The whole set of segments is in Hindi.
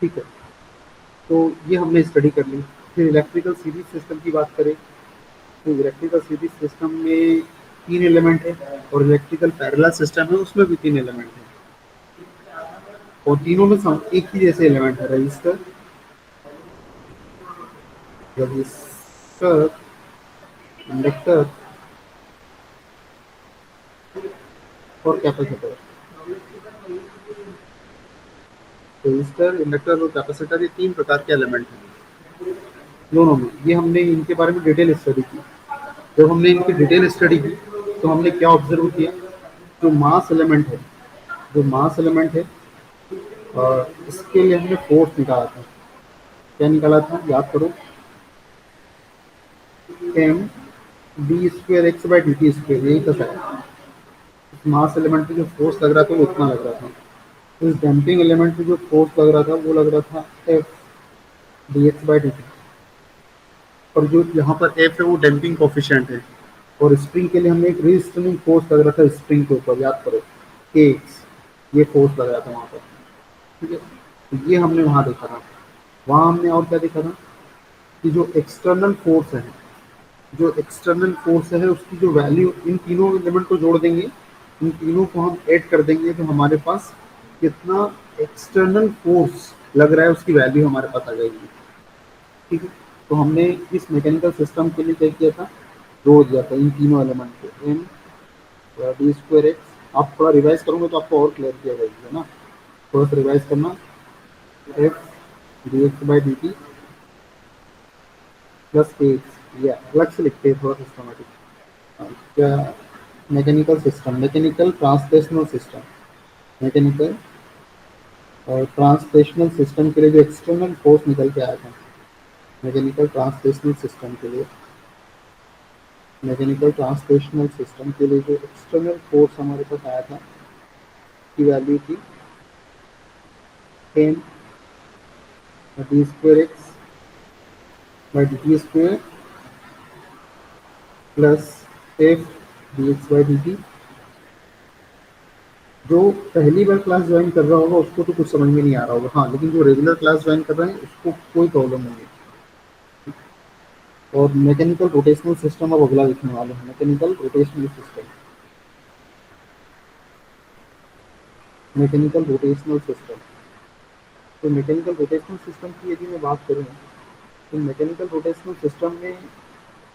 ठीक है, तो ये हमने स्टडी कर ली। फिर इलेक्ट्रिकल सीरीज सिस्टम की बात करें, तो इलेक्ट्रिकल सीरीज सिस्टम में 3 एलिमेंट है, और इलेक्ट्रिकल पैरेलल सिस्टम है उसमें भी 3 एलिमेंट है, और तीनों में एक ही जैसे एलिमेंट है, रजिस्टर, रजिस्टर, इंडक्टर और कैपेसिटर। रजिस्टर, इंडक्टर और कैपेसिटर, ये 3 प्रकार के एलिमेंट हैं दोनों में। ये हमने इनके बारे में डिटेल स्टडी की। जब हमने इनकी डिटेल स्टडी की तो हमने क्या ऑब्जर्व किया, जो मास एलिमेंट है, जो मास एलिमेंट है, इसके लिए हमने फोर्स निकाला था। क्या निकाला था, याद करो, m d square x by d t square, यही था शायद। इस मास एलिमेंट पे जो फोर्स लग रहा था वो इतना लग रहा था। तो इस डैम्पिंग एलिमेंट पे जो फोर्स लग रहा था वो लग रहा था F d x by d t. और जो यहाँ पर एफ है वो डैम्पिंग कोफिशिएंट है। और स्प्रिंग के लिए हमने एक रीस्ट्रेनिंग फोर्स लग रहा था स्प्रिंग के ऊपर, याद करो, एक्स, ये फोर्स लग रहा था वहाँ पर। ठीक है, तो ये हमने वहाँ देखा था। वहाँ हमने और क्या देखा था, कि जो एक्सटर्नल फोर्स है, जो एक्सटर्नल फोर्स है उसकी जो वैल्यू, इन तीनों एलिमेंट को जोड़ देंगे, इन तीनों को हम ऐड कर देंगे तो हमारे पास कितना एक्सटर्नल फोर्स लग रहा है उसकी वैल्यू हमारे पास आ जाएगी। ठीक है, तो हमने इस मैकेनिकल सिस्टम के लिए क्या किया था, जोड़ दिया था इन तीनों एलिमेंट को, एम डी स्क्वायर एक्स। आप थोड़ा रिवाइज करोगे तो आपको और क्लियर किया जाएगी, है ना। थोड़ा सा रिवाइज करना, F d x by d t plus x, या अलग से लिखते हैं थोड़ा सिस्टमेटिक। क्या, mechanical system, mechanical translational system, mechanical और ट्रांसलेशनल सिस्टम के लिए जो एक्सटर्नल फोर्स निकल के आया था, मैकेनिकल ट्रांसलेशनल सिस्टम के लिए, मैकेनिकल ट्रांसलेशनल सिस्टम के लिए जो एक्सटर्नल फोर्स हमारे पास आया था, की वैल्यू थी m d square x by d t square plus F d x by d t. जो पहली बार क्लास ज्वाइन कर रहा होगा उसको तो कुछ समझ में नहीं आ रहा होगा, हाँ, लेकिन जो रेगुलर क्लास ज्वाइन कर रहे हैं उसको कोई प्रॉब्लम नहीं है। और मैकेनिकल रोटेशनल सिस्टम अब अगला लिखने वाले हैं, mechanical rotational system, mechanical rotational system. तो मैकेनिकल रोटेशनल सिस्टम की यदि मैं बात करूँ, तो मैकेनिकल रोटेशनल सिस्टम में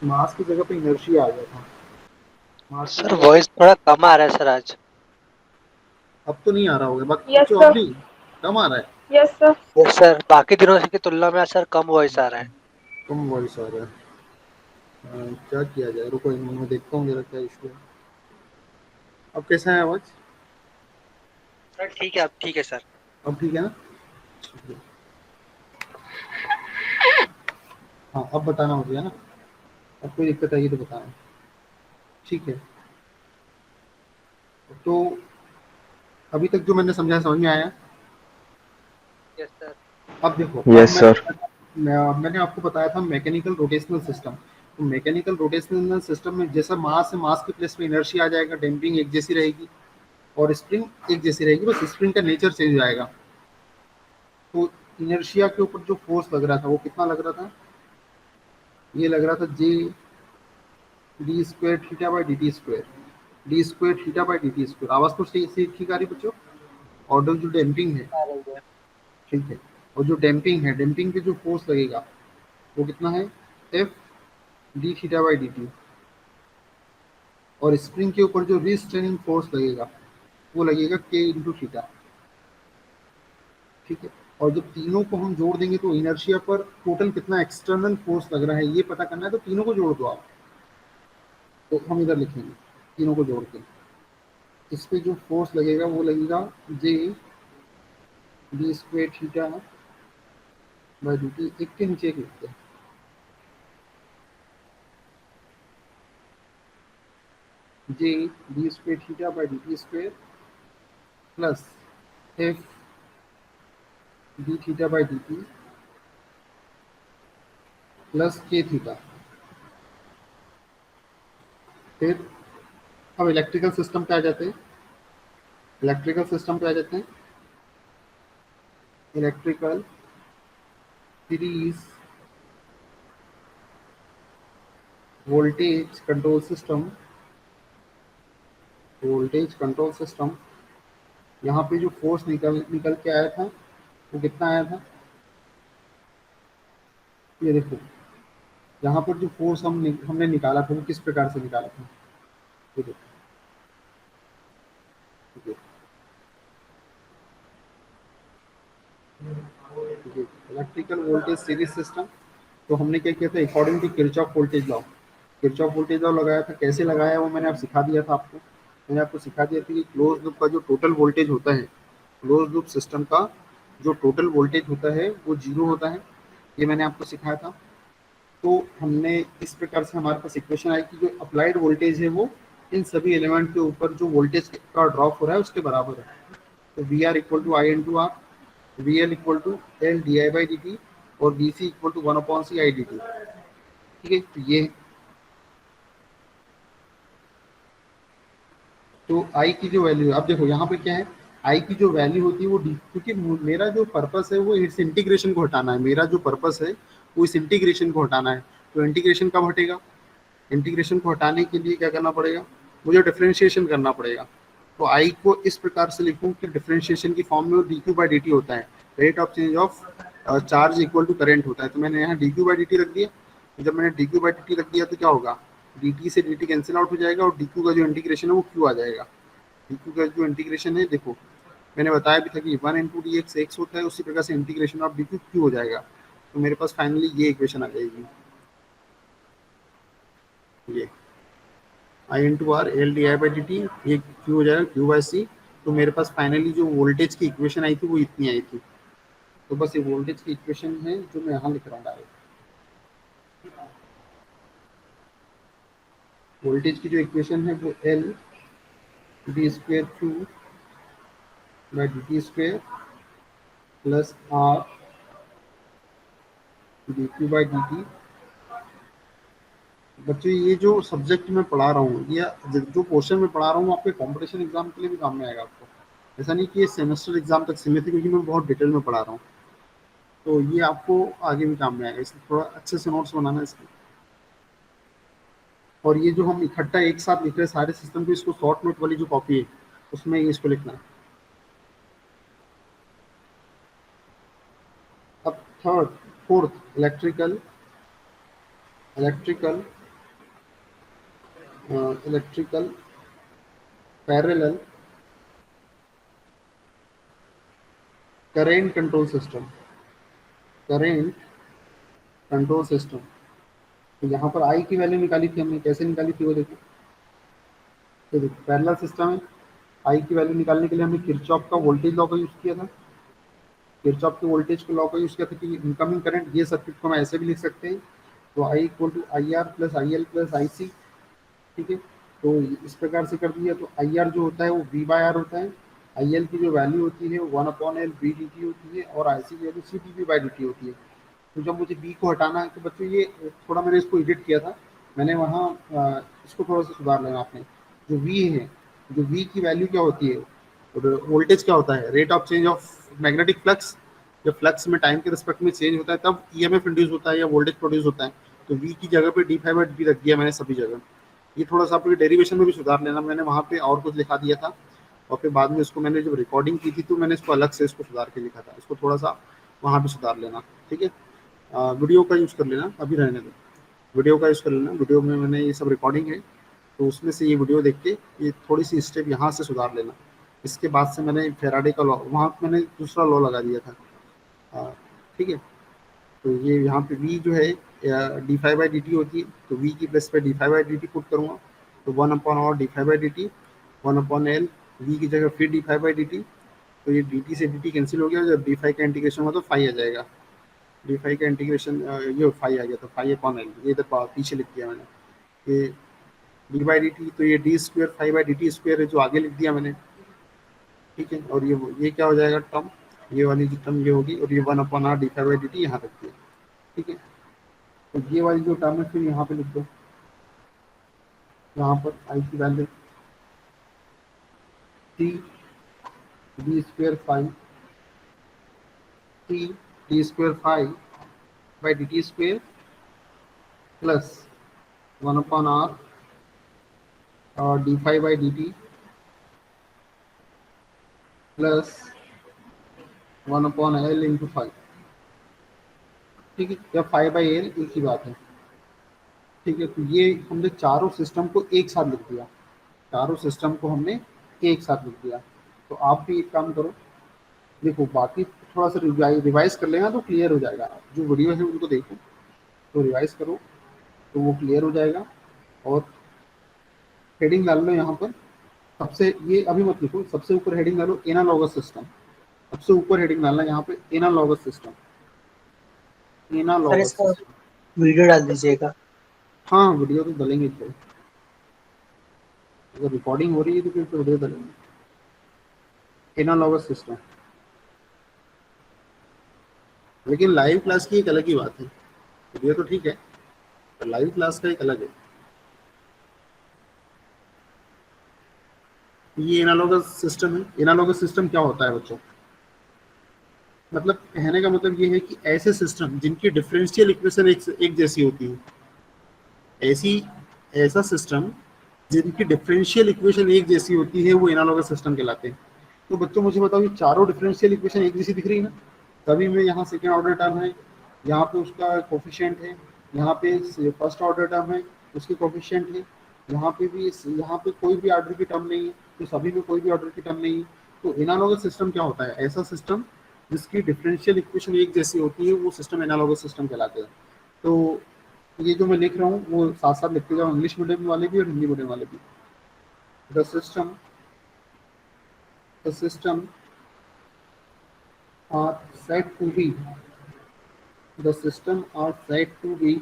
मास की जगह पे इनर्शिया आ गया था। मास की सर जगह पे, वॉइस थोड़ा कम आ रहा है सर आज। अब तो नहीं आ रहा होगा, बाकी यस बच्चों अब सर। भी कम आ रहा है। Yes sir. यस सर, बाकी दिनों की तुलना में सर कम वॉइस आ रहा है। कम वॉइस आ रहा है। क्या किया जाए, रुको मैं देखता हूँ जरा क्या इशू है। अब कैसा है आवाज, सर ठीक है, अब ठीक है सर। अब ठीक है ना। हाँ, अब बताना मुझे, है ना। अब कोई दिक्कत आएगी तो बताना। ठीक है, तो अभी तक जो मैंने समझाया समझ में आया। Yes sir. अब देखो, अब यस सर। मैंने आपको बताया था मैकेनिकल रोटेशनल सिस्टम। तो मैकेनिकल रोटेशनल सिस्टम में जैसा मास है, मास के प्लेस में इनर्शिया आ जाएगा, डैम्पिंग एक जैसी रहेगी, और स्प्रिंग एक जैसी रहेगी, बस स्प्रिंग का नेचर चेंज हो जाएगा। तो इनर्शिया के ऊपर जो फोर्स लग रहा था वो कितना लग रहा था, ये लग रहा था J d square theta by d t square, d square theta by d t square. आवाज तो सही ठीक आ रही बच्चों। और जो डैम्पिंग है, आ रही है। ठीक है, और जो डैम्पिंग है, डैम्पिंग पे जो फोर्स लगेगा वो कितना है, F d theta by d t. और स्प्रिंग के ऊपर जो रिस्ट्रेनिंग फोर्स लगेगा वो लगेगा के इंटू थीटा। ठीक है, और जब तीनों को हम जोड़ देंगे तो इनर्शिया पर टोटल कितना एक्सटर्नल फोर्स लग रहा है ये पता करना है, तो तीनों को जोड़ दो आप। तो हम इधर लिखेंगे तीनों को जोड़ के, इस पे जो फोर्स लगेगा वो लगेगा J d square theta by d t. एक के नीचे एक लिखते हैं, J d square theta by d t square plus F d theta by d t plus K theta. फिर अब इलेक्ट्रिकल सिस्टम पे आ जाते हैं, इलेक्ट्रिकल सिस्टम पे आ जाते हैं। Electrical series voltage control system, voltage control system, यहाँ पे जो फोर्स निकल निकल के आया था वो कितना आया था, ये देखो यहाँ पर जो फोर्स हमने निकाला था वो किस प्रकार से निकाला था, ये देखो, ये इलेक्ट्रिकल वोल्टेज सीरीज सिस्टम। तो हमने क्या किया था, according to Kirchhoff voltage law, Kirchhoff voltage law लगाया था। कैसे लगाया वो मैंने आप सिखा दिया था आपको, मैंने आपको सिखा दिया था कि क्लोज लूप का जो टोटल वोल्टेज होता है, क्लोज लूप सिस्टम का जो टोटल वोल्टेज होता है वो जीरो होता है, ये मैंने आपको सिखाया था। तो हमने इस प्रकार से हमारे पास इक्वेशन आई कि जो अप्लाइड वोल्टेज है वो इन सभी एलिमेंट के ऊपर जो वोल्टेज का ड्रॉप हो रहा है उसके बराबर है। तो V R equal to I into R, V L equal to L d I by d t, और d C equal to one upon C I d t. ठीक है, तो ये, तो आई की जो वैल्यू है, अब देखो यहाँ पे क्या है, आई की जो वैल्यू होती है वो डी, क्योंकि मेरा जो पर्पस है वो इस इंटीग्रेशन को हटाना है, मेरा जो पर्पस है वो इस इंटीग्रेशन को हटाना है। तो इंटीग्रेशन कब हटेगा, इंटीग्रेशन को हटाने के लिए क्या करना पड़ेगा, मुझे डिफरेंशिएशन करना पड़ेगा। तो आई को इस प्रकार से लिखूं कि डिफरेंशिएशन की फॉर्म में d q by d t होता है, rate of change of charge equal to current होता है। तो मैंने यहाँ d q by d t रख दिया। तो जब मैंने d q by d t रख दिया तो क्या होगा, डी टी से डी टी कैंसिल आउट हो जाएगा और डी क्यू का जो इंटीग्रेशन है वो क्यू आ जाएगा। डी क्यू का जो इंटीग्रेशन है, देखो मैंने बताया भी था कि one into D x x होता है, उसी प्रकार से integration of D Q Q हो जाएगा। तो मेरे पास फाइनली ये इक्वेशन आ जाएगी, ये I into R L d I by d t, ये क्यू हो जाएगा क्यू बाई सी। तो मेरे पास फाइनली जो वोल्टेज की इक्वेशन आई थी वो इतनी आई थी। तो बस ये वोल्टेज की इक्वेशन है जो मैं यहाँ लिख रहा हूँ डायरेक्ट। वोल्टेज की जो इक्वेशन है वो L D square Q by d t square plus R D q by d T. बच्चों ये जो सब्जेक्ट मैं पढ़ा रहा हूँ, ये जो पोर्शन में पढ़ा रहा हूँ आपके कॉम्पिटिशन एग्जाम के लिए भी काम में आएगा आपको। ऐसा नहीं कि ये सेमेस्टर एग्जाम तक सीमित है, क्योंकि मैं बहुत डिटेल में पढ़ा रहा हूँ। तो ये आपको आगे भी काम में आएगा, इसलिए थोड़ा अच्छे से नोट्स बनाना है इसके। और ये जो हम इकट्ठा एक साथ लिख रहे हैं सारे सिस्टम को, इसको शॉर्ट नोट वाली जो कॉपी है उसमें इसको लिखना है। अब third fourth electrical, electrical electrical parallel current control system, current control system. तो यहाँ पर आई की वैल्यू निकाली थी हमने, कैसे निकाली थी वो देखो। तो देखो पैरेलल सिस्टम है, आई की वैल्यू निकालने के लिए हमने किरचॉफ का वोल्टेज लॉ का यूज किया था, किरचॉफ के वोल्टेज के लॉ का यूज किया था कि इनकमिंग करंट, ये सर्किट को हम ऐसे भी लिख सकते हैं, तो I equal to I R plus I L plus I C. ठीक है, तो इस प्रकार से कर दिया। तो आई आर जो होता है वो वी बाय आर होता है, आई एल की जो वैल्यू होती है वो one upon L b d t होती है, और आई सी की value C d v by d t होती है। तो जब मुझे बी को हटाना है तो बच्चों ये थोड़ा मैंने इसको एडिट किया था, मैंने वहाँ इसको थोड़ा सा सुधार लेना आपने। जो वी है, जो वी की वैल्यू क्या होती है, वोल्टेज क्या होता है, rate of change of magnetic flux. जब फ्लक्स में टाइम के रिस्पेक्ट में चेंज होता है तब ईएमएफ इंड्यूस होता है या वोल्टेज प्रोड्यूस होता है। तो वी की जगह पे डी फाइव डी रख दिया मैंने सभी जगह। ये थोड़ा सा आपके डेरिवेशन में भी सुधार लेना, मैंने वहाँ पे और कुछ लिखा दिया था, और फिर बाद में इसको मैंने जब रिकॉर्डिंग की थी तो मैंने इसको अलग से इसको सुधार के लिखा था, इसको थोड़ा सा वहाँ पे सुधार लेना। ठीक है, वीडियो का यूज़ कर लेना, अभी रहने दो, वीडियो का यूज़ कर लेना। वीडियो में मैंने ये सब रिकॉर्डिंग है, तो उसमें से ये वीडियो देख के ये थोड़ी सी स्टेप यहाँ से सुधार लेना। इसके बाद से मैंने फेराडे का लॉ, वहाँ मैंने दूसरा लॉ लगा दिया था। ठीक है, तो ये यहाँ पे v जो है D five by d t होती है, तो v की प्लेस पे D five by d T put करूँगा, तो वन अपॉन और D five by d T, one upon L, v की जगह फिर D five by d T. तो ये डी टी से डी टी कैंसिल हो गया, जब डी फाइव का इंटीग्रेशन हुआ तो फाइव आ जाएगा, डी फाइव का इंटीग्रेशन ये फाइव आ गया, तो फाइव अपॉन एल, ये इधर पीछे लिख दिया मैंने। ये डी बाई डी टी, तो ये D square five by d t square है जो आगे लिख दिया मैंने। ठीक है, और ये क्या हो जाएगा टर्म, ये वाली जो टर्म ये होगी, और ये one upon R D five by d T यहाँ रख दिया। ठीक है, तो ये वाली जो टर्म है फिर यहाँ पे लिख दो, यहाँ पर आई की value T D square five T D square five by d t square plus 1/r और D five by d t plus 1/l into five. ठीक है, या 5/l एक ही बात है। ठीक है, तो ये हमने चारों सिस्टम को एक साथ लिख दिया, चारों सिस्टम को हमने एक साथ लिख दिया। तो आप भी एक काम करो, देखो बाकी थोड़ा सा रिवाइज कर लेना तो क्लियर हो जाएगा। जो वीडियो है उनको देखो, तो रिवाइज करो तो वो क्लियर हो जाएगा। और हेडिंग डाल लो यहाँ पर, सबसे ये अभी मत लिखो, सबसे ऊपर हेडिंग डालो एनालॉगस सिस्टम। सबसे ऊपर हेडिंग डालना यहाँ पे एनालॉगस सिस्टम, सर एनालॉगस इसका सिस्टम। वीडियो डाल दीजिएगा। हाँ वीडियो तो डालेंगे, तो अगर रिकॉर्डिंग हो रही है तो फिर तो वीडियो डालेंगे। एनालॉगस सिस्टम, लेकिन लाइव क्लास की एक अलग ही बात है। वीडियो तो ठीक है, पर लाइव क्लास का एक अलग है। ये एनालॉगस सिस्टम है। एनालॉगस सिस्टम क्या होता है बच्चों? मतलब कहने का मतलब ये है कि ऐसे सिस्टम जिनकी डिफरेंशियल इक्वेशन एक जैसी होती है, ऐसी ऐसा सिस्टम जिनकी डिफरेंशियल इक्वेशन एक जैसी होती है वो एनालॉगस सिस्टम कहलाते हैं। तो बच्चों मुझे बताओ, ये चारों डिफरेंशियल इक्वेशन एक जैसी दिख रही है ना? तभी में यहाँ सेकेंड ऑर्डर टर्म है, यहाँ पे उसका कोफिशिएंट है, यहाँ पे फर्स्ट ऑर्डर टर्म है उसके कोफिशिएंट है, यहाँ पे भी, यहाँ पे कोई भी ऑर्डर की टर्म नहीं है, तो सभी में कोई भी ऑर्डर की टर्म नहीं है। तो एनालॉगस सिस्टम क्या होता है? ऐसा सिस्टम जिसकी डिफरेंशियल इक्वेशन एक जैसी होती है वो सिस्टम एनालॉगस सिस्टम कहलाते हैं। तो ये जो मैं लिख रहा हूँ वो साथ साथ लिखते जाओ, इंग्लिश मीडियम वाले भी और हिंदी मीडियम वाले भी। The system are said to be the system are said to be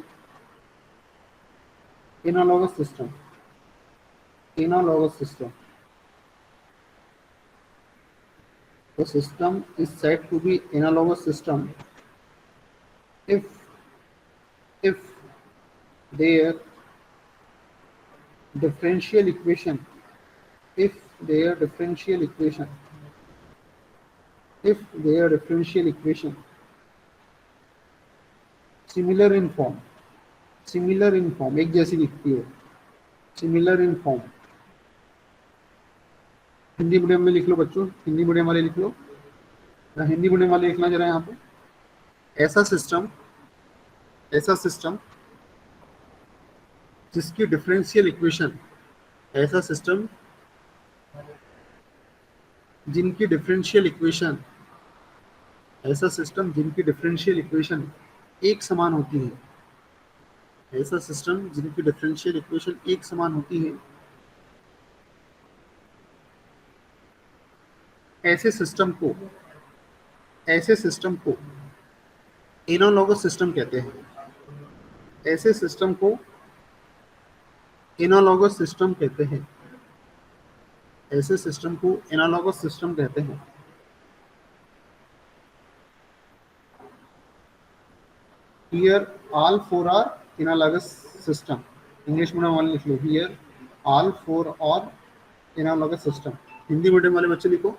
analogous system, analogous system. The system is said to be analogous system if if their differential equation if their differential equation if their differential equation similar in form, similar in form एक जैसी दिखती हो, similar in form। Hindi medium में लिख लो बच्चों, हिंदी मीडियम वाले लिख लो, हिंदी मीडियम वाले लिखना जरा यहाँ पे। ऐसा सिस्टम जिसकी डिफरेंशियल इक्वेशन, ऐसा सिस्टम जिनकी डिफरेंशियल इक्वेशन, ऐसा सिस्टम जिनकी डिफरेंशियल इक्वेशन एक समान होती है, ऐसा सिस्टम जिनकी डिफरेंशियल इक्वेशन एक समान होती है, ऐसे सिस्टम को एनालॉगस सिस्टम कहते हैं। ऐसे सिस्टम को एनालॉगस सिस्टम कहते हैं। ऐसे सिस्टम को एनालॉगस सिस्टम कहते हैं। Here all four are analogous system. English medium वाले लिख लो, here all four are analogous system. Hindi medium वाले बच्चे लिखो,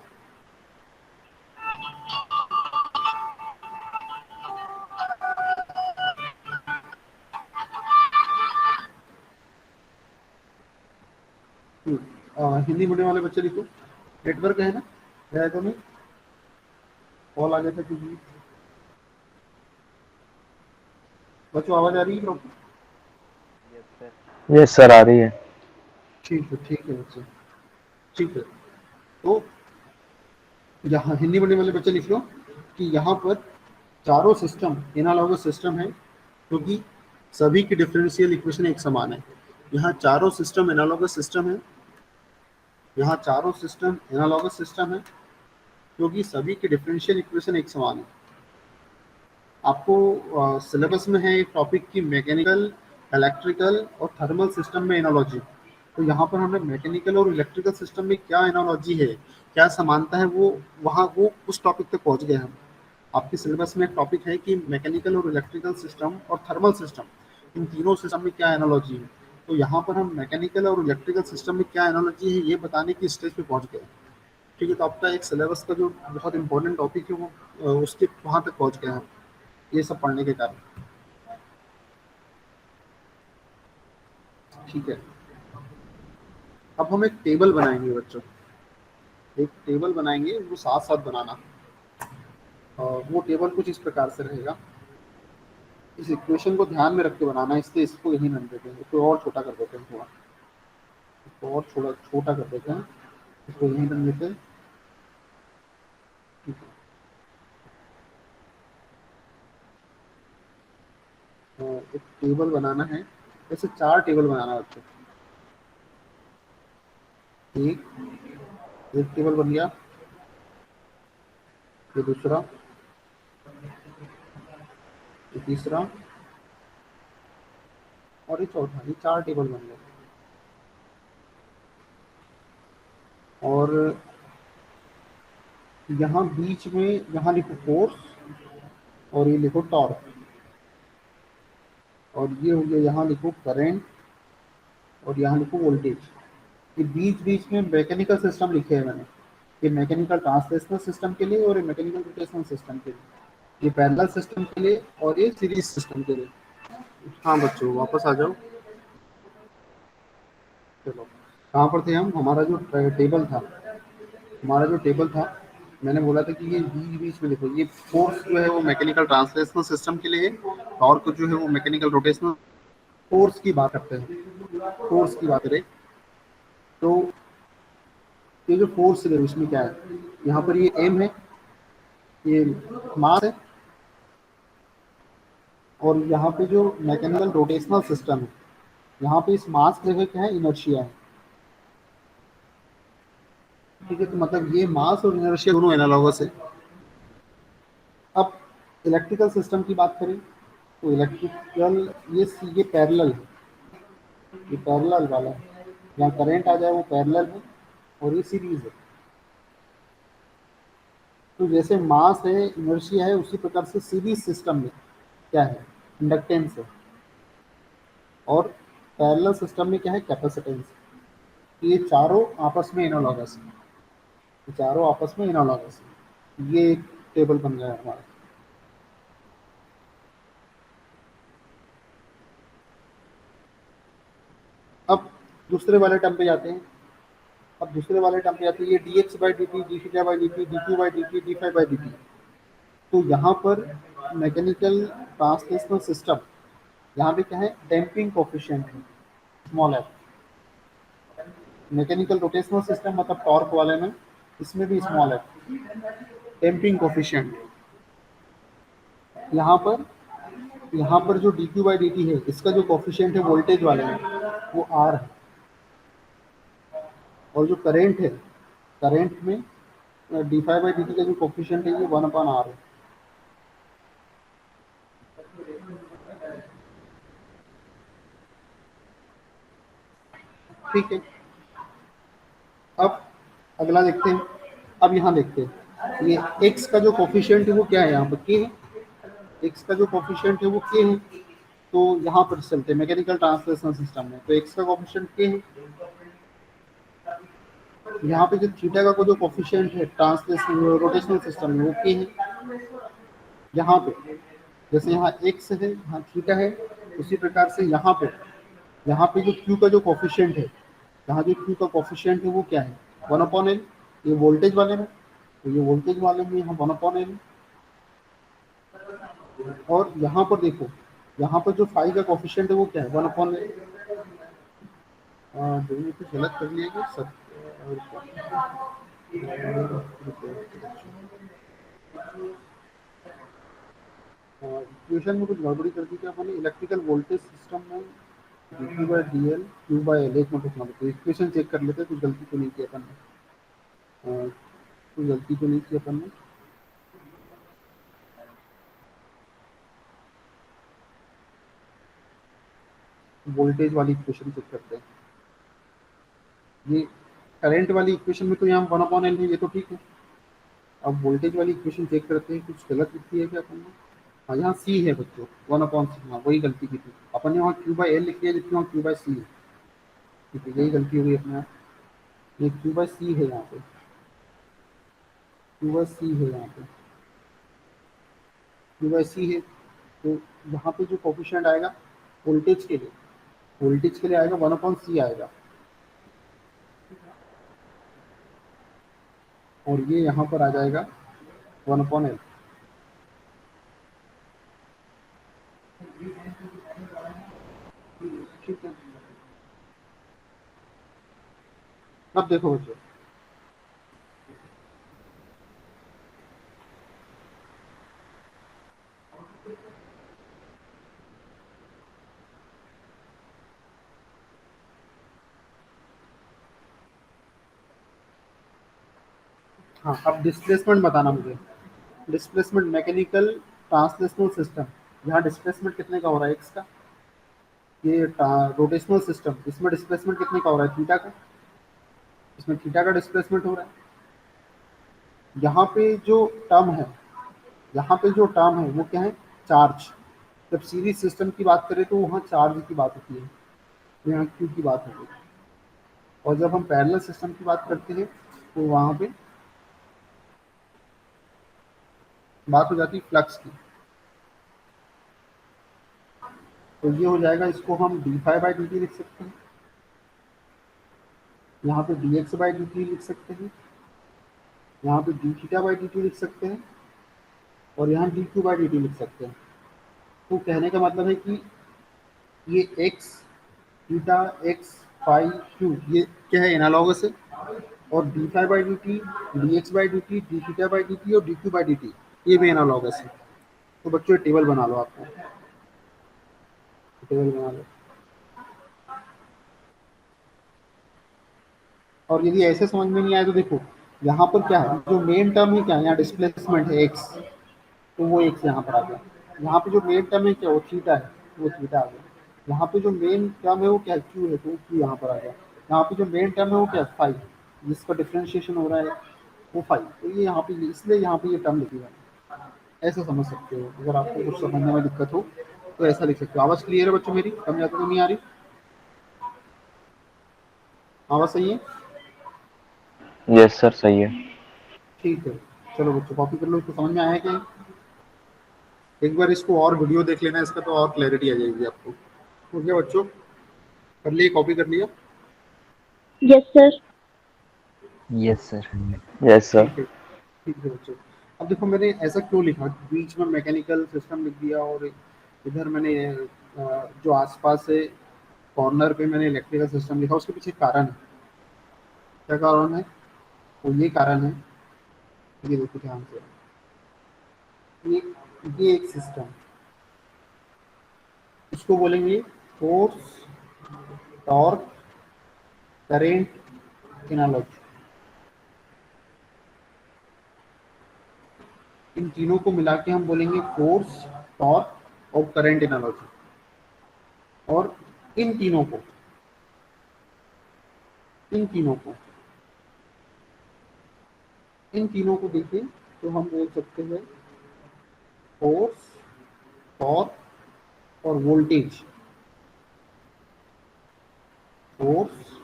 हिंदी मीडियम वाले बच्चे लिखो। नेटवर्क है ना? है तो नहीं? कॉल आ गया था क्योंकि बच्चों आवाज आ रही है प्रॉपर? यस सर, आ रही है। ठीक है बच्चे, ठीक है। तो यहाँ हिंदी मीडियम वाले बच्चे लिख लो कि यहाँ पर चारों सिस्टम एनालॉगस सिस्टम है क्योंकि सभी की डिफरेंशियल इक्वेशन एक समान है। यहाँ चारों सिस्टम एनालॉगस सिस्टम है, यहाँ चारों सिस्टम एनालॉगस सिस्टम है क्योंकि सभी की डिफरेंशियल इक्वेशन एक समान है। आपको सिलेबस में है एक टॉपिक की मैकेनिकल, इलेक्ट्रिकल और थर्मल सिस्टम में एनालॉजी। तो यहाँ पर हमने मैकेनिकल और इलेक्ट्रिकल सिस्टम में क्या एनालॉजी है, क्या समानता है, वो उस टॉपिक तक पहुँच गए हम। आपके सिलेबस में एक टॉपिक है कि मैकेनिकल और इलेक्ट्रिकल सिस्टम और थर्मल सिस्टम, इन तीनों सिस्टम में क्या एनालॉजी है। तो यहाँ पर हम मैकेनिकल और इलेक्ट्रिकल सिस्टम में क्या एनालॉजी है ये बताने की स्टेज पे पहुँच गए। ठीक है, तो आपका एक सिलेबस का जो बहुत इंपॉर्टेंट टॉपिक है वो उसके वहाँ तक पहुँच गए हैं ये सब पढ़ने के कारण। ठीक है, अब हम एक टेबल बनाएंगे बच्चों, एक टेबल बनाएंगे, वो साथ साथ बनाना। और वो टेबल कुछ इस प्रकार से रहेगा, इस इक्वेशन को ध्यान में रख के बनाना है, इसलिए इसको यहीं रन देते हैं, इसको और छोटा कर देते हैं थोड़ा, इसको और छोटा छोटा कर देते हैं, इसको यहीं रन देते हैं। ठीक है, तो एक टेबल बनाना है, ऐसे 4 टेबल बनाना है बच्चों। एक एक टेबल बन गया, ये दूसरा, ये तीसरा और ये चौथा, ये 4 टेबल बन गए। और यहाँ बीच में यहाँ लिखो फोर्स और ये लिखो टॉर्क, और ये हो गया यहाँ लिखो करंट और यहाँ लिखो वोल्टेज। ये बीच बीच में मैकेनिकल सिस्टम लिखे हैं मैंने, ये मैकेनिकल ट्रांसलेशनल सिस्टम के लिए और ये मैकेनिकल रोटेशनल सिस्टम के लिए, ये पैरेलल सिस्टम के लिए और ये सीरीज सिस्टम के लिए। हाँ बच्चों वापस आ जाओ। चलो, कहाँ पर थे हम? हमारा जो टेबल था, हमारा जो टेबल था, मैंने बोला था कि ये बीच बीच में देखो, ये फोर्स जो है वो मैकेनिकल ट्रांसलेशनल सिस्टम के लिए है, टॉर्क जो है वो मैकेनिकल रोटेशनल। फोर्स की बात करते हैं, फोर्स की बात करें तो ये जो फोर्स है उसमें क्या है, यहाँ पर ये एम है, ये मास है, और यहाँ पे जो मैकेनिकल रोटेशनल सिस्टम है, यहाँ पे इस मास की जगह क्या है, इनर्शिया है। ठीक है, तो मतलब ये मास और इनर्शिया दोनों एनालॉगस है। अब इलेक्ट्रिकल सिस्टम की बात करें तो इलेक्ट्रिकल, ये पैरेलल है, ये पैरेलल वाला है, जहाँ करंट आ जाए वो पैरेलल है और ये सीरीज है। तो जैसे मास है, इनर्शिया है, उसी प्रकार से सीरीज सिस्टम में क्या है, इंडक्टेंस है, और पैरेलल सिस्टम में क्या है, कैपेसिटेंस। ये चारों आपस में एनालॉगस है, ये चारों आपस में एनालॉगस है। ये एक टेबल बन गया है हमारा। अब दूसरे वाले टर्म पे जाते हैं, अब दूसरे वाले टर्म पे जाते हैं, ये D x by d T, D theta by d T, D q by d T, D five by d T. तो यहाँ पर मैकेनिकल ट्रांसलेशनल सिस्टम, यहाँ पे क्या है, डैम्पिंग कोफिशिएंट है, small F. Mechanical rotational system मतलब टॉर्क वाले में, इसमें भी स्मॉल एफ, डैम्पिंग कोफिशिएंट। यहाँ पर जो D q by d T है, इसका जो कोफिशिएंट है वोल्टेज वाले में वो आर है, और जो करेंट है, करेंट में D five by d T का जो कोफिशिएंट है ये 1/r है। ठीक है, अब अगला देखते हैं। अब यहाँ देखते हैं, ये x का जो कोफिशिएंट है वो क्या है, यहाँ पर k है, x का जो कोफिशिएंट है वो k है। तो यहाँ पर चलते हैं मैकेनिकल ट्रांसलेशनल सिस्टम में, तो x का कोफिशिएंट k है। यहाँ पे जो थीटा का जो कोफिशिएंट है ट्रांसलेशन रोटेशनल सिस्टम में वो k है। यहाँ पे जैसे यहाँ x है, यहाँ थीटा है, उसी प्रकार से यहाँ पे जो q का जो कोफिशिएंट है, यहाँ जो q का कोफिशिएंट है वो क्या है, 1/n। ये वोल्टेज वाले में, तो ये वोल्टेज वाले में यहाँ 1/n। और यहाँ पर देखो, यहाँ पर जो फाई का कोफिशिएंट है वो क्या है, 1/n। कुछ गलत कर लिया क्या सब? इक्वेशन में कुछ गड़बड़ी कर दी क्या मैंने, इलेक्ट्रिकल वोल्टेज सिस्टम में d q by D L Q by L, एक मिनट रुकना, तो इक्वेशन चेक कर लेते हैं, कुछ गलती तो नहीं की अपन ने, कोई गलती तो नहीं की अपन ने। वोल्टेज वाली इक्वेशन चेक करते हैं, ये करंट वाली इक्वेशन में तो यहाँ 1/n है, ये तो ठीक है। अब वोल्टेज वाली इक्वेशन चेक करते हैं, कुछ गलत लिखी है क्या अपन ने। हाँ, यहाँ सी है बच्चों, 1/c, हाँ वही गलती की थी अपन ने, वहाँ क्यू बाई एल लिख लिया जबकि वहाँ क्यू बाई सी है। ठीक है, यही गलती हुई अपने यहाँ, ये क्यू बाई सी है यहाँ पे। QSC है यहाँ पे, QSC है। तो यहाँ पे जो कोफिशिएंट आएगा वोल्टेज के लिए आएगा 1/C आएगा, और ये यहाँ पर आ जाएगा 1/L। ठीक है, अब देखो बच्चों, हाँ अब डिस्प्लेसमेंट बताना मुझे। डिस्प्लेसमेंट मैकेनिकल ट्रांसलेशनल सिस्टम, यहाँ डिस्प्लेसमेंट कितने का हो रहा है एक्स का, ये रोटेशनल सिस्टम, इसमें डिस्प्लेसमेंट कितने का हो रहा है थीटा का, इसमें थीटा का डिस्प्लेसमेंट हो रहा है। यहाँ पे जो टर्म है, यहाँ पे जो टर्म है वो क्या है, चार्ज। जब सीरीज सिस्टम की बात करें तो वहाँ चार्ज की बात होती है, यहाँ क्यू की बात होती है। और जब हम पैरेलल सिस्टम की बात करते हैं तो वहाँ पे बात हो जाती है फ्लक्स की। तो ये हो जाएगा, इसको हम d∅dt लिख सकते हैं, यहाँ पे dx/dt लिख सकते हैं, यहाँ पे dθ/dt लिख सकते हैं, और यहाँ dq/dt लिख सकते हैं। तो कहने का मतलब है कि ये x, theta, x, phi, q ये क्या है, एनालॉगस है। और d∅/dt, dx/dt, dθ/dt और dq/dt ये भी एनालॉगस है। तो बच्चों टेबल बना लो, आपको टेबल बना लो। और यदि ऐसे समझ में नहीं आए तो देखो, यहाँ पर क्या है, जो मेन टर्म है क्या, यहाँ डिस्प्लेसमेंट है x, तो वो x यहाँ पर आ गया। यहाँ पे जो मेन टर्म है क्या, वो थीटा है, वो थीटा आ गया। यहाँ पे जो मेन टर्म है वो क्या, q है, तो q यहाँ पर आ गया। यहाँ पे जो मेन टर्म है वो क्या, फाई, जिसका डिफ्रेंशिएशन हो रहा है वो फाई, तो ये यहाँ पे, इसलिए यहाँ पे ये टर्म लिखी है। ऐसा समझ सकते हो, अगर आपको कुछ समझने में दिक्कत हो तो ऐसा लिख सकते हो। आवाज़ क्लियर है बच्चों मेरी, समझ तो नहीं आ रही, आवाज़ सही है? यस सर सही है। ठीक है, चलो बच्चों कॉपी कर लो, इसको समझ में आया क्या? एक बार इसको और वीडियो देख लेना इसका, तो और क्लैरिटी आ जाएगी आपको। हो गया बच्चों, कर लिए, कॉपी कर लिया? Yes sir. Yes sir. Yes sir. ठीक है, ठीक है बच्चों। अब देखो मैंने ऐसा क्यों लिखा, बीच में मैकेनिकल सिस्टम लिख दिया और इधर मैंने जो आसपास है कॉर्नर पे मैंने इलेक्ट्रिकल सिस्टम लिखा, उसके पीछे कारण है। क्या कारण है? तो ये कारण है, ये देखो ध्यान से, ये ये एक सिस्टम, इसको बोलेंगे फोर्स, टॉर्क, करेंट, एनालॉजी। इन तीनों को मिला के हम बोलेंगे फोर्स, टॉर्क और करंट एनालॉजी। और इन तीनों को इन तीनों को इन तीनों को देखिए तो हम बोल सकते हैं फोर्स, टॉर्क और वोल्टेज। फोर्स,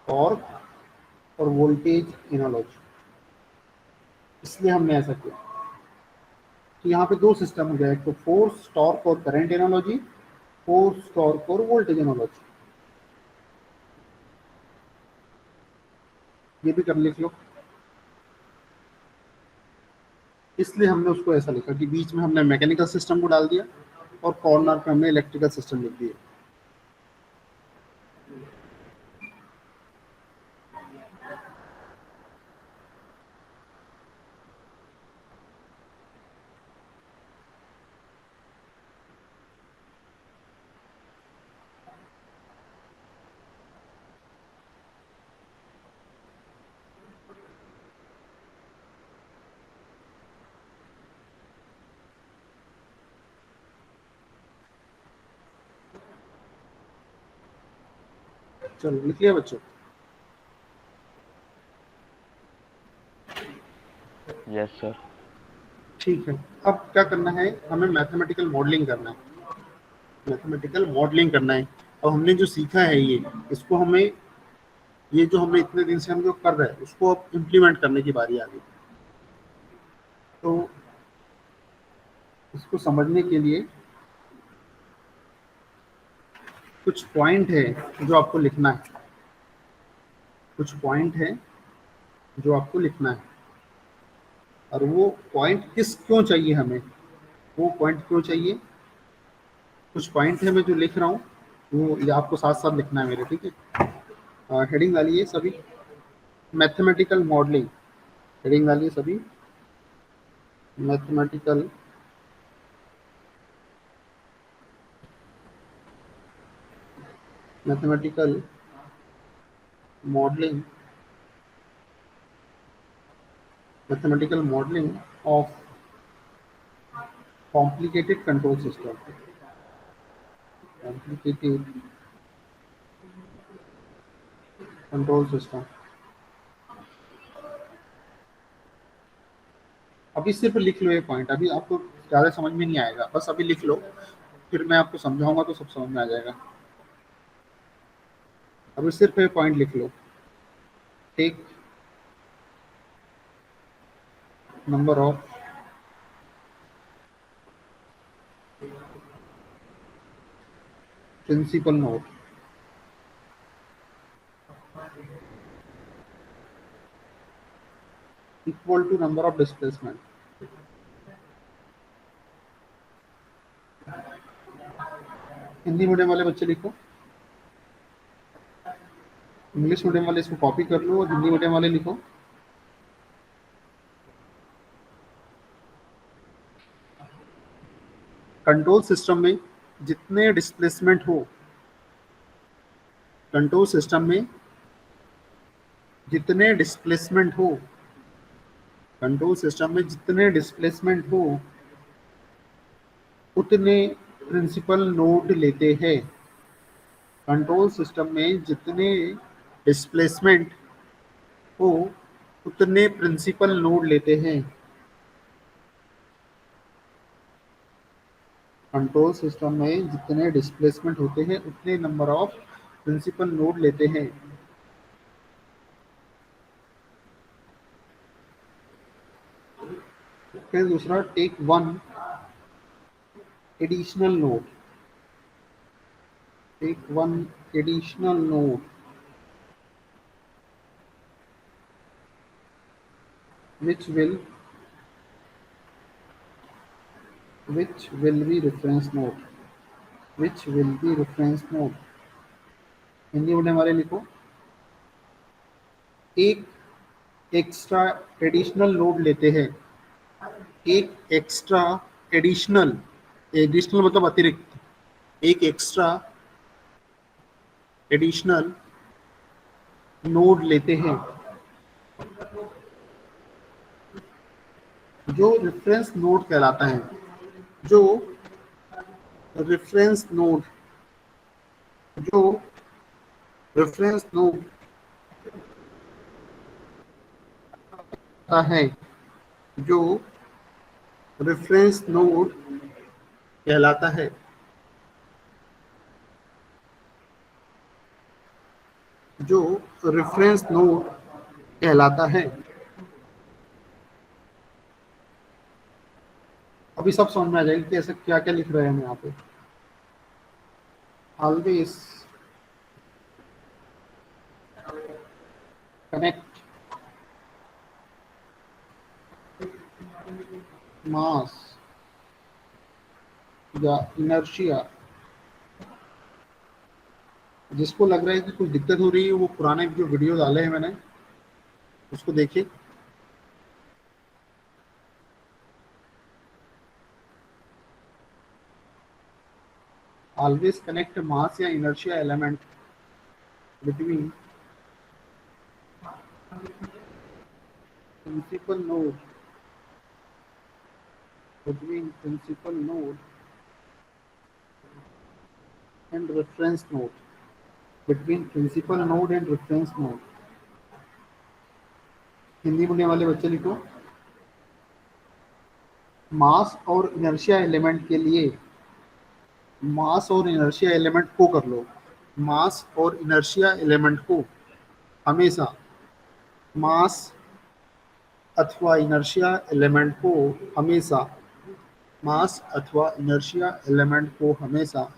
टॉर्क और वोल्टेज एनालॉजी, इसलिए हमने ऐसा किया। तो यहाँ पे दो सिस्टम हो गया, एक तो फोर्स, टॉर्क और करंट एनालॉजी, फोर्स, टॉर्क और वोल्टेज एनालॉजी। ये भी कर लिख लो। इसलिए हमने उसको ऐसा लिखा कि बीच में हमने मैकेनिकल सिस्टम को डाल दिया और कॉर्नर पे हमने इलेक्ट्रिकल सिस्टम लिख दिया। चलो लिख लिया बच्चों? Yes sir. ठीक है, अब क्या करना है, हमें मैथमेटिकल मॉडलिंग करना है। मैथमेटिकल मॉडलिंग करना है। अब हमने जो सीखा है ये, इसको हमें, ये जो हमने इतने दिन से हम जो कर रहे हैं उसको अब इम्प्लीमेंट करने की बारी आ गई। तो इसको समझने के लिए कुछ पॉइंट है जो आपको लिखना है, कुछ पॉइंट है जो आपको लिखना है, और वो पॉइंट क्यों चाहिए हमें, वो पॉइंट क्यों चाहिए, कुछ पॉइंट है मैं जो लिख रहा हूँ वो ये आपको साथ साथ लिखना है मेरे, ठीक है। हेडिंग डालिए सभी, मैथमेटिकल मॉडलिंग, हेडिंग डालिए सभी, mathematical mathematical modelling, mathematical modelling of complicated control system, complicated control system. अभी सिर्फ लिख लो ये पॉइंट, अभी आपको ज़्यादा समझ में नहीं आएगा, बस अभी लिख लो, फिर मैं आपको समझाऊंगा तो सब समझ में आ जाएगा। अभी सिर्फ ये पॉइंट लिख लो, take number of principal node equal to number of displacement. Hindi medium वाले बच्चे लिखो, इंग्लिश मीडियम वाले इसको कॉपी कर लो, और हिंदी मीडियम वाले लिखो। कंट्रोल सिस्टम में जितने डिस्प्लेसमेंट हो, कंट्रोल सिस्टम में जितने डिस्प्लेसमेंट हो, कंट्रोल सिस्टम में जितने डिस्प्लेसमेंट हो उतने प्रिंसिपल नोड लेते हैं। कंट्रोल सिस्टम में जितने डिस्प्लेसमेंट हो उतने प्रिंसिपल नोड लेते हैं। कंट्रोल सिस्टम में जितने डिस्प्लेसमेंट होते हैं उतने नंबर ऑफ प्रिंसिपल नोड लेते हैं। फिर दूसरा, take one additional node, take one additional node which will be reference node, which will be reference node। Hindi medium वाले लिखो, एक एक्स्ट्रा एडिशनल नोड लेते हैं, एक एक्स्ट्रा एडिशनल, एडिशनल मतलब अतिरिक्त, एक एक्स्ट्रा एडिशनल नोड लेते हैं जो रेफरेंस नोड कहलाता है, जो रेफरेंस नोड, जो रेफरेंस नोड है, जो रेफरेंस नोड कहलाता है, जो रेफरेंस नोड कहलाता है। अभी सब समझ में आ जाएगी कि ऐसे क्या क्या लिख रहे हैं हम यहाँ पे। ऑलवेज कनेक्ट मास या इनर्शिया, जिसको लग रहा है कि कुछ दिक्कत हो रही है वो पुराने जो वीडियो डाले हैं मैंने उसको देखिए। ऑलवेज कनेक्ट मास या inertia element between principal node, between principal node and reference node, between principal node and reference node। Hindi बोलने वाले बच्चे लिखो, मास और इनर्शिया एलिमेंट के लिए, मास और इनर्शिया एलिमेंट को कर लो, मास और इनर्शिया एलिमेंट को हमेशा मास अथवा इनर्शिया एलिमेंट को हमेशा मास अथवा इनर्शिया एलिमेंट को हमेशा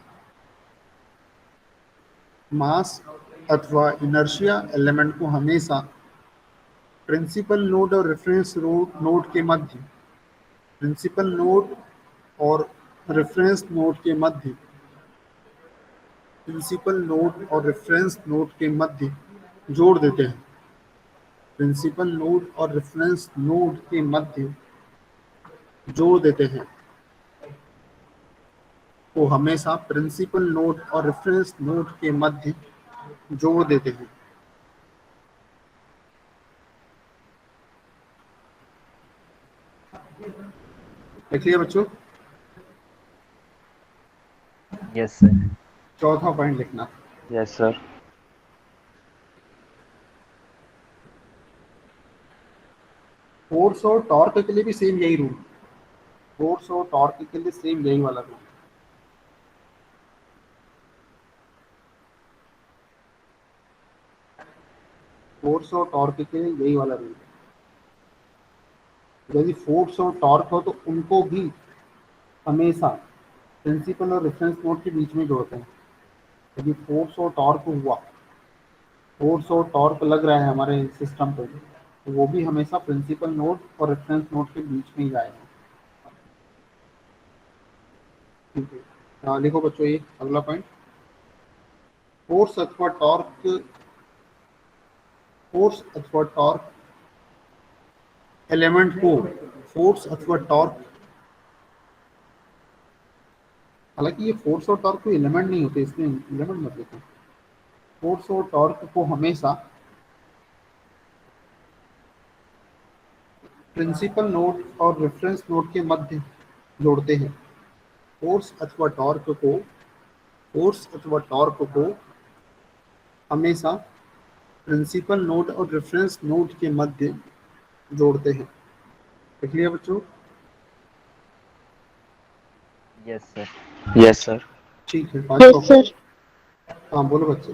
मास अथवा इनर्शिया एलिमेंट को हमेशा प्रिंसिपल नोड और रेफरेंस नोड के मध्य प्रिंसिपल नोड और रेफरेंस नोड के मध्य प्रिंसिपल नोड और रेफरेंस नोड के मध्य जोड़ देते हैं। प्रिंसिपल नोड और रेफरेंस नोड के मध्य जोड़ देते हैं को हमेशा प्रिंसिपल नोड और रेफरेंस नोड के मध्य जोड़ देते हैं। लिख लिया बच्चों? Yes sir. चौथा पॉइंट लिखना। Yes sir. फोर्स और टॉर्क के लिए भी सेम यही रूल। फोर्स और टॉर्क के लिए सेम यही वाला रूल। फोर्स और टॉर्क के लिए यही वाला रूल। यदि फोर्स और टॉर्क हो तो उनको भी हमेशा प्रिंसिपल और रेफरेंस नोड के बीच में जोड़ते हैं। यदि फोर्स और टॉर्क हुआ, फोर्स और टॉर्क लग रहा है हमारे सिस्टम पे, तो वो भी हमेशा प्रिंसिपल नोड और रेफरेंस नोड के बीच में ही जाएगा। ठीक है, हाँ लिखो बच्चों ये अगला पॉइंट। फोर्स अथवा टॉर्क एलिमेंट को फोर्स अथवा टॉर्क, हालांकि ये फोर्स और टॉर्क कोई एलिमेंट नहीं होते, इसमें एलिमेंट मत लिखो। फोर्स और टॉर्क को हमेशा प्रिंसिपल नोड और रेफरेंस नोड के मध्य जोड़ते हैं। फोर्स अथवा टॉर्क को हमेशा प्रिंसिपल नोड और रेफरेंस नोड के मध्य जोड़ते हैं। लिख लिया बच्चों? Yes sir. Yes sir. ठीक है, Yes, sir. हाँ बोलो बच्चे।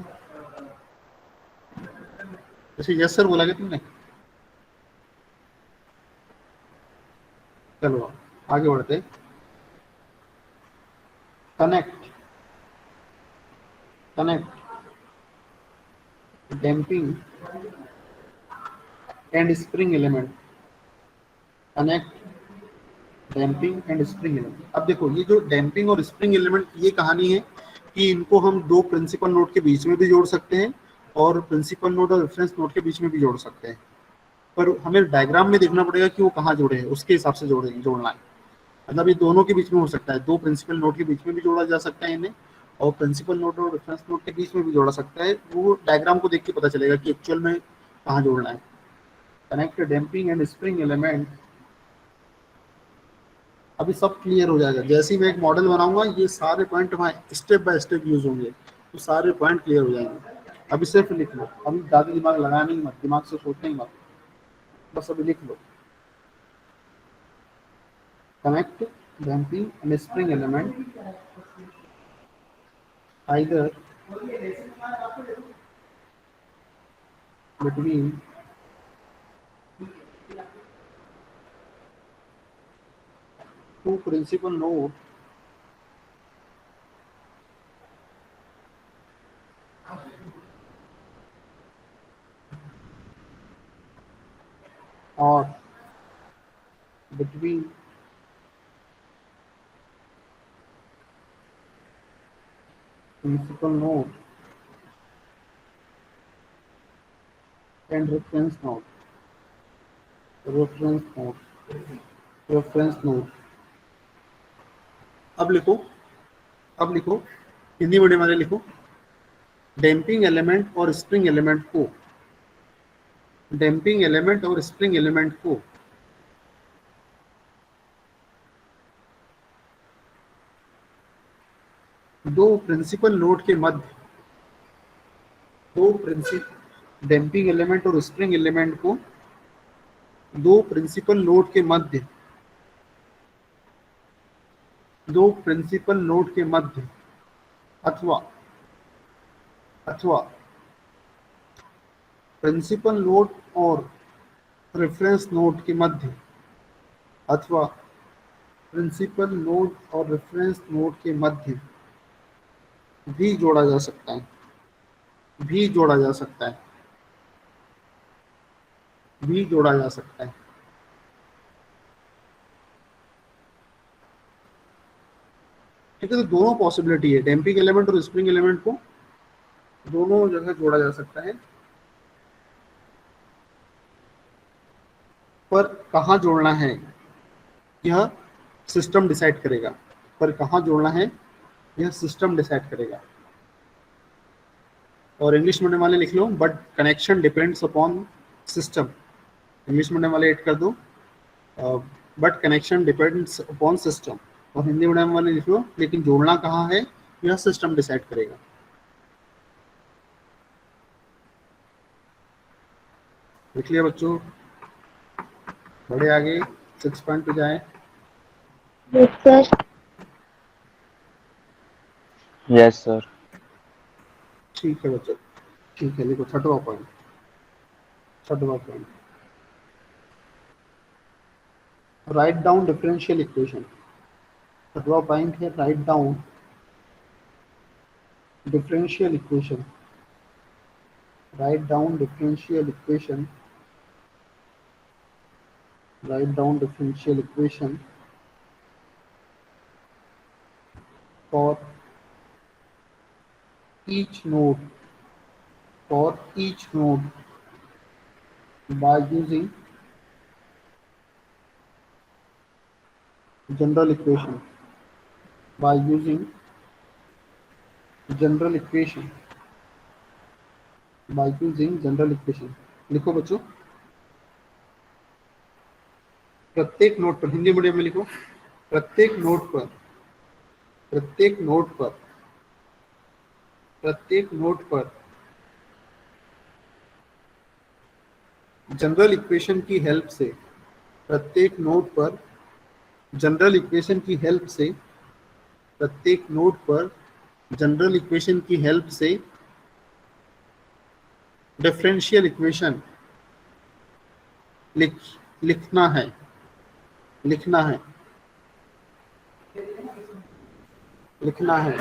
अच्छा यस सर बोला क्या तुमने? चलो आगे बढ़ते। Connect damping and spring element. Connect damping and spring element. अब देखो ये जो डैम्पिंग और स्प्रिंग एलिमेंट, ये कहानी है कि इनको हम दो प्रिंसिपल नोड के बीच में भी जोड़ सकते हैं और प्रिंसिपल नोड और रेफरेंस नोड के बीच में भी जोड़ सकते हैं, पर हमें डायग्राम में देखना पड़ेगा कि वो कहाँ जोड़े हैं, उसके हिसाब से जोड़ना है। मतलब ये दोनों के बीच में हो सकता है, दो प्रिंसिपल नोड के बीच में भी जोड़ा जा सकता है इन्हें, और प्रिंसिपल नोड और रेफरेंस नोड के बीच में भी जोड़ा सकता है। वो डायग्राम को देख के पता चलेगा कि एक्चुअल में कहाँ जोड़ना है। Connect damping and spring element. अभी सब क्लियर हो जाएगा जैसे ही मैं एक मॉडल बनाऊंगा, ये सारे पॉइंट वहाँ स्टेप बाय स्टेप यूज होंगे, तो सारे पॉइंट क्लियर हो जाएंगे। अभी सिर्फ लिख लो, अभी ज़्यादा दिमाग लगाना ही मत, दिमाग से सोचना ही मत, बस अभी लिख लो। Connect damping and spring element either between two principal nodes or between principal node and reference node। अब लिखो, हिंदी मीडियम वाले लिखो। डैम्पिंग एलिमेंट और स्प्रिंग एलिमेंट को दो प्रिंसिपल नोड के मध्य, डैम्पिंग एलिमेंट और स्प्रिंग एलिमेंट को दो प्रिंसिपल नोड के मध्य अथवा प्रिंसिपल नोड और रेफरेंस नोड के मध्य अथवा प्रिंसिपल नोड और रेफरेंस नोड के मध्य भी जोड़ा जा सकता है, भी जोड़ा जा सकता है, भी जोड़ा जा सकता है। ठीक है, तो दोनों पॉसिबिलिटी है, डैम्पिंग एलिमेंट और स्प्रिंग एलिमेंट को दोनों जगह जोड़ा जा सकता है। पर कहाँ जोड़ना है यह सिस्टम डिसाइड करेगा, पर कहाँ जोड़ना है यह सिस्टम डिसाइड करेगा। और इंग्लिश मीडियम वाले लिख लो, but connection depends upon system. English medium वाले ऐड कर दो, but connection depends upon system. और हिंदी मीडियम वाले लिख लो, लेकिन जोड़ना कहाँ है यह सिस्टम डिसाइड करेगा। लिख लिया बच्चों? बड़े आगे 6 पॉइंट पे जाए। Yes, sir. Yes, sir. ठीक है बच्चों, ठीक है, देखो छठवां पॉइंट, छठवां point, write down differential equation. छठवां पॉइंट है write down differential equation, write down differential equation, write down differential equation for each node, for each node by using general equation, by using general equation, by using general equation। लिखो बच्चों, प्रत्येक नोड पर, हिंदी मीडियम में लिखो, प्रत्येक नोड पर, प्रत्येक नोड पर, प्रत्येक नोड पर जनरल इक्वेशन की हेल्प से, प्रत्येक नोड पर जनरल इक्वेशन की हेल्प से, प्रत्येक नोड पर जनरल इक्वेशन की हेल्प से डिफरेंशियल इक्वेशन लिखना है, लिखना है, लिखना है।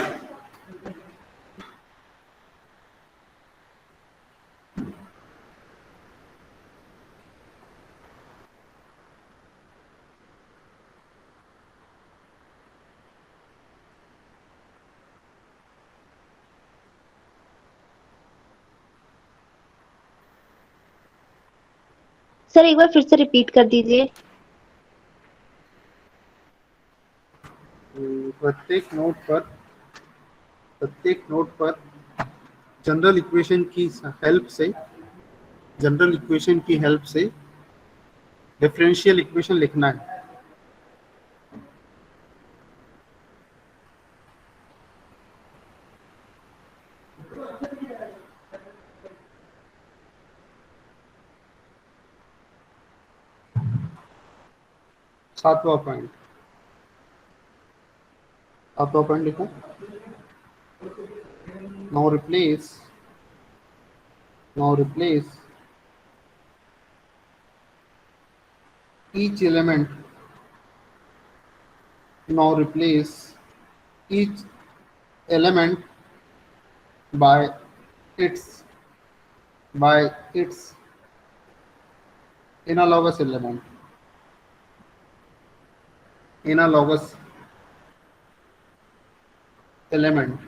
सर एक बार फिर से रिपीट कर दीजिए। प्रत्येक नोड पर, प्रत्येक नोड पर जनरल इक्वेशन की हेल्प से, जनरल इक्वेशन की हेल्प से डिफरेंशियल इक्वेशन लिखना है। सातवां पॉइंट, सातवां पॉइंट लिखो, now replace, now replace each element, now replace each element by its, by its analogous element, analogous element।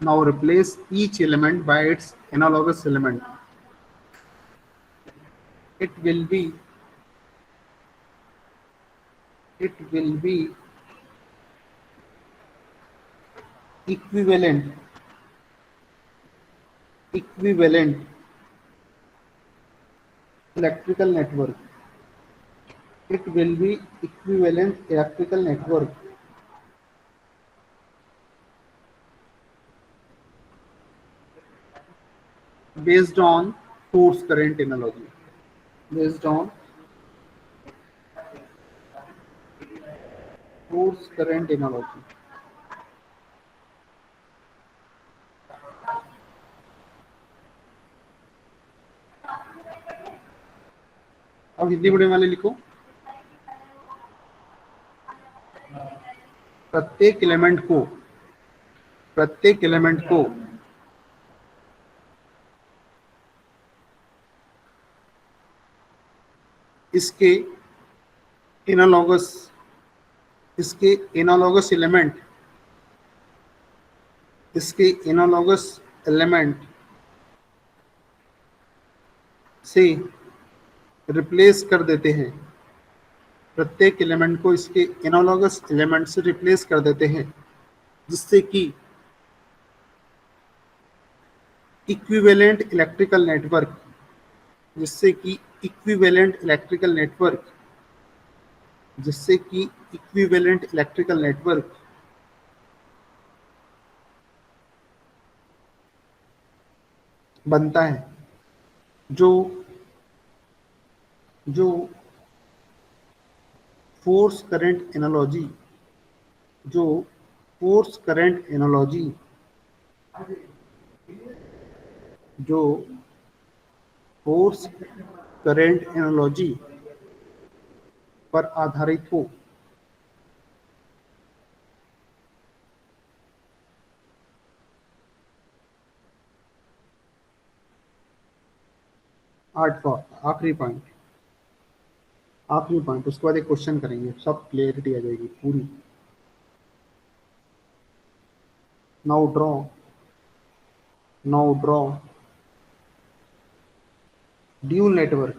Now replace each element by its analogous element। It will be, it will be equivalent, equivalent electrical network। It will be equivalent electrical network based on force current analogy, based on force current analogy। अब हिंदी मीडियम वाले लिखो, प्रत्येक एलिमेंट को इसके एनालॉगस एलिमेंट से रिप्लेस कर देते हैं। प्रत्येक एलिमेंट को इसके एनालॉगस एलिमेंट से रिप्लेस कर देते हैं, जिससे कि इक्विवेलेंट इलेक्ट्रिकल नेटवर्क बनता है, जो फोर्स करंट एनालॉजी पर आधारित हो। आखिरी पॉइंट, उसके बाद एक क्वेश्चन करेंगे, सब क्लियरिटी आ जाएगी पूरी। Now draw dual network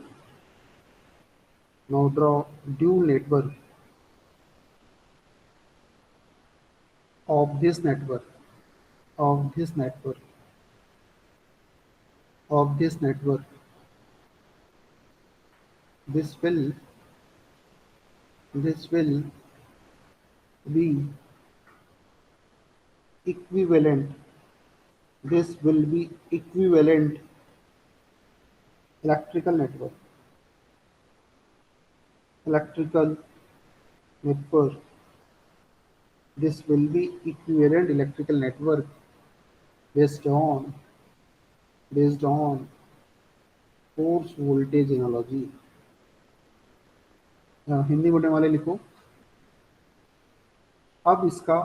of this network this will be equivalent electrical network this will be equivalent electrical network based on force voltage analogy। Hindi medium वाले लिखो, अब इसका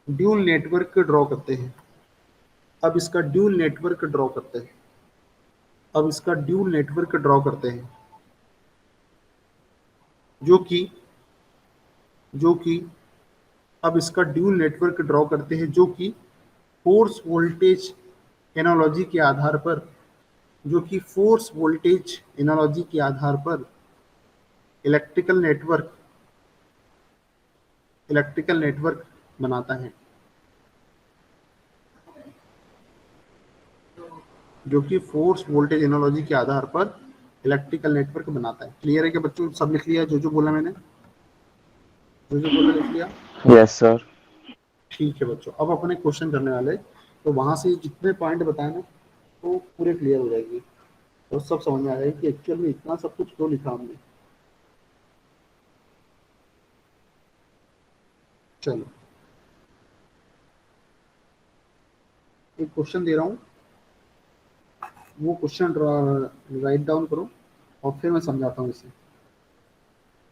ड्यूल नेटवर्क ड्रॉ करते हैं। अब इसका ड्यूल नेटवर्क ड्रॉ करते हैं, जो कि अब इसका ड्यूल नेटवर्क ड्रॉ करते हैं, जो कि फोर्स वोल्टेज एनालॉजी के आधार पर इलेक्ट्रिकल नेटवर्क बनाता है, जो कि फोर्स वोल्टेज एनालॉजी के आधार पर इलेक्ट्रिकल नेटवर्क बनाता है। क्लियर है क्या बच्चों? सब लिख लिया जो बोला मैंने? जो बोला लिख लिया? Yes sir. ठीक है बच्चों, अब अपने क्वेश्चन करने वाले, तो वहां से जितने पॉइंट बताए ना तो पूरे क्लियर हो जाएगी और सब समझ में आ जाएगी कि एक्चुअल में इतना सब कुछ क्यों लिखा हमने। चलो एक क्वेश्चन दे रहा हूँ, वो क्वेश्चन राइट डाउन करो और फिर मैं समझाता हूँ इसे।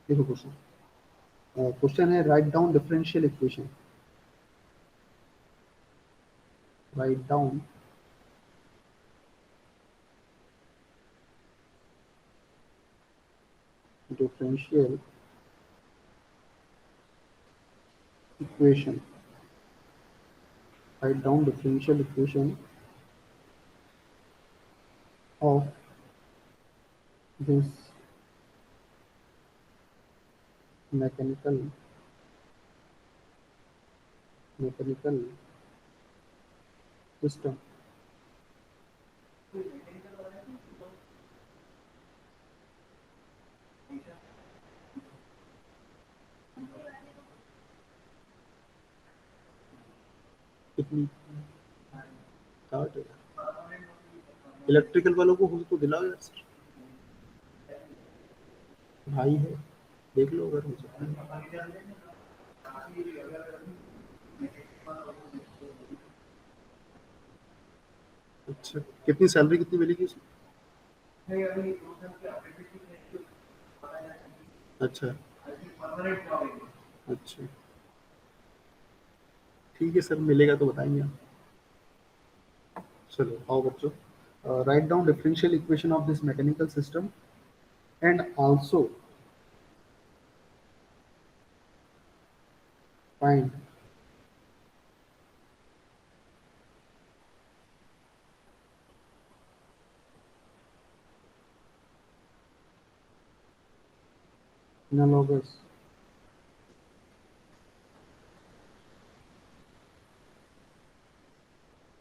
देखो क्वेश्चन है, write down differential equation. Write down differential equation. Write down differential equation of this mechanical system. कितनी इलेक्ट्रिकल वालों को हुल तो दिलाओ यार सर, भाई है, देख लो अगर हो सकता है। अच्छा, कितनी सैलरी कितनी मिलेगी उसमें? अच्छा अच्छा, ठीक है सर, मिलेगा तो बताएंगे आप। चलो आओ बच्चों, write down differential equation of this mechanical system and also find analogous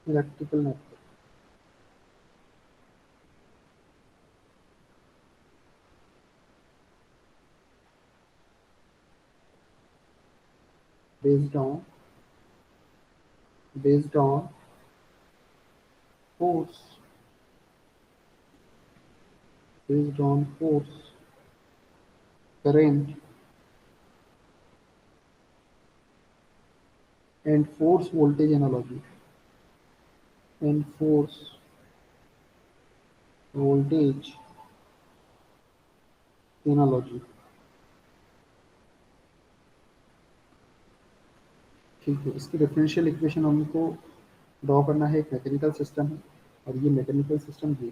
electrical network based on based on force based on force, current and force voltage analogy and force voltage analogy। ठीक है, इसकी डिफरेंशियल इक्वेशन हमको ड्रॉ करना है। एक मैकेनिकल सिस्टम है और ये मैकेनिकल सिस्टम ये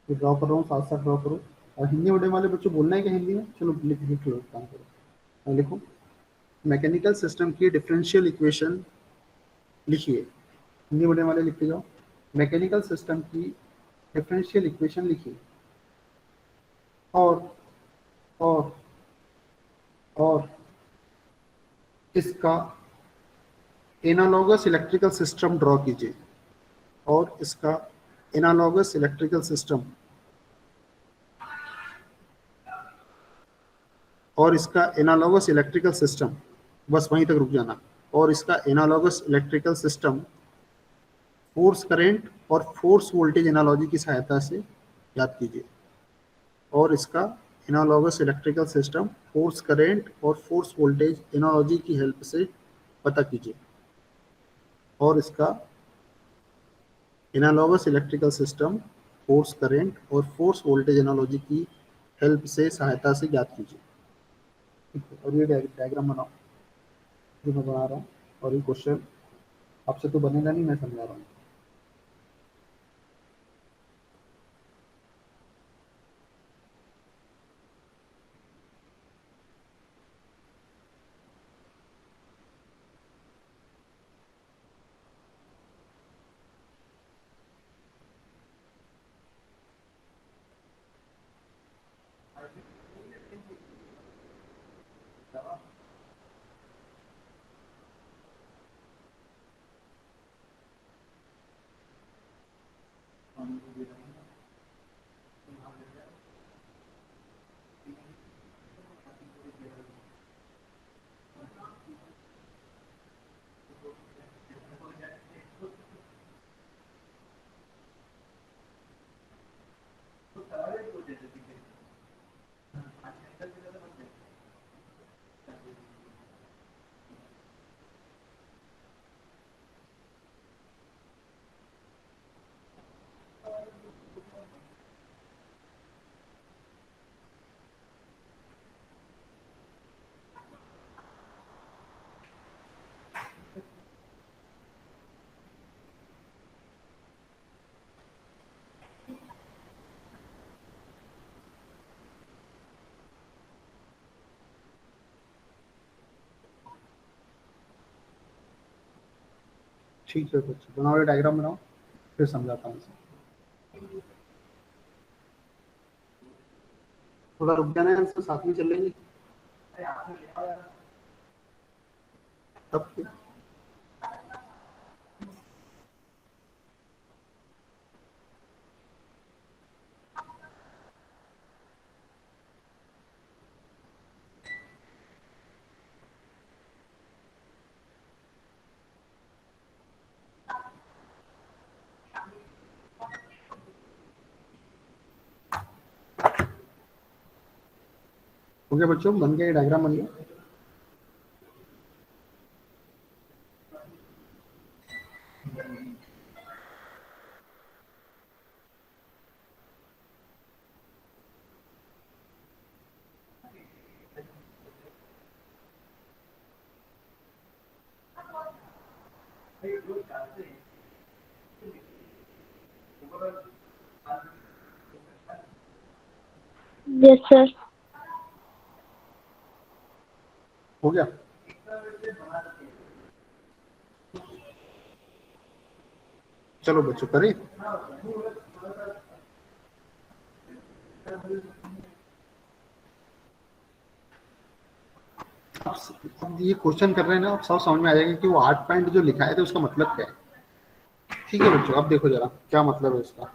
ड्रॉ कर रहा हूँ, साथ साथ ड्रॉ करो। और हिंदी मीडियम वाले बच्चों बोलना है कि हिंदी में, चलो लिख लिख लो, काम करो। लिखो, मैकेनिकल सिस्टम की डिफरेंशियल इक्वेशन लिखिए। हिंदी मीडियम वाले लिखते जाओ, मैकेनिकल सिस्टम की डिफरेंशियल इक्वेशन लिखिए। और और और इसका एनालॉगस इलेक्ट्रिकल सिस्टम ड्रॉ कीजिए। और इसका एनालॉगस इलेक्ट्रिकल सिस्टम और इसका एनालॉगस इलेक्ट्रिकल सिस्टम, बस वहीं तक रुक जाना। और इसका analogous electrical system force current और फोर्स वोल्टेज एनालॉजी की सहायता से याद कीजिए। और इसका analogous electrical system force current और फोर्स वोल्टेज एनालॉजी की हेल्प से पता कीजिए। और इसका analogous electrical system force current और फोर्स वोल्टेज एनालॉजी की हेल्प से सहायता से ज्ञात कीजिए। ठीक है, और ये डायग्राम बनाओ जो मैं बना रहा हूँ। और ये क्वेश्चन आपसे तो बनेगा नहीं, मैं समझा रहा हूँ। ठीक है बच्चों, बनाओ, ये डायग्राम बनाओ, फिर समझाता हूँ इसे। थोड़ा रुक जाना है, इसको साथ में चल लेंगे तब फिर। हो गया बच्चों, बन गया, ये डायग्राम बन गया। Yes sir. हो गया? चलो बच्चों करें। अब ये क्वेश्चन कर रहे हैं ना, अब सब समझ में आ जाएगा कि वो 8 पॉइंट जो लिखा है तो उसका मतलब क्या है। ठीक है बच्चों, अब देखो जरा क्या मतलब है उसका।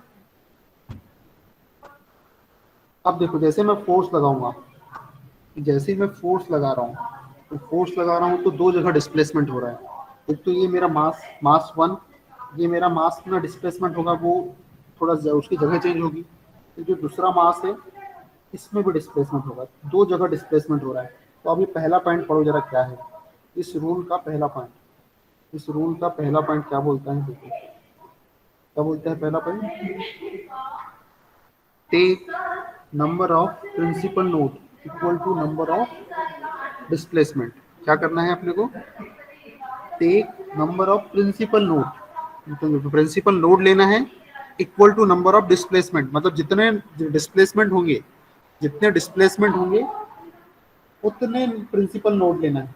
अब देखो जैसे मैं फोर्स लगाऊंगा, जैसे ही मैं फोर्स लगा रहा हूँ तो फोर्स लगा रहा हूँ तो दो जगह डिस्प्लेसमेंट हो रहा है। एक तो ये मेरा मास 1, ये मेरा मास में डिस्प्लेसमेंट होगा वो थोड़ा उसकी जगह चेंज होगी। तो जो दूसरा मास है इसमें भी डिस्प्लेसमेंट होगा, दो जगह डिस्प्लेसमेंट हो रहा है। तो अब ये पहला पॉइंट पढ़ो जरा क्या है इस रूल का पहला पॉइंट। इस रूल का पहला पॉइंट क्या बोलता है देखो, क्या बोलता है पहला point? Take number of principal node equal to number of displacement. क्या करना है अपने को? Take number of principal node, तो प्रिंसिपल नोड लेना है equal to number of displacement, मतलब जितने डिस्प्लेसमेंट होंगे, जितने डिस्प्लेसमेंट होंगे उतने प्रिंसिपल नोड लेना है।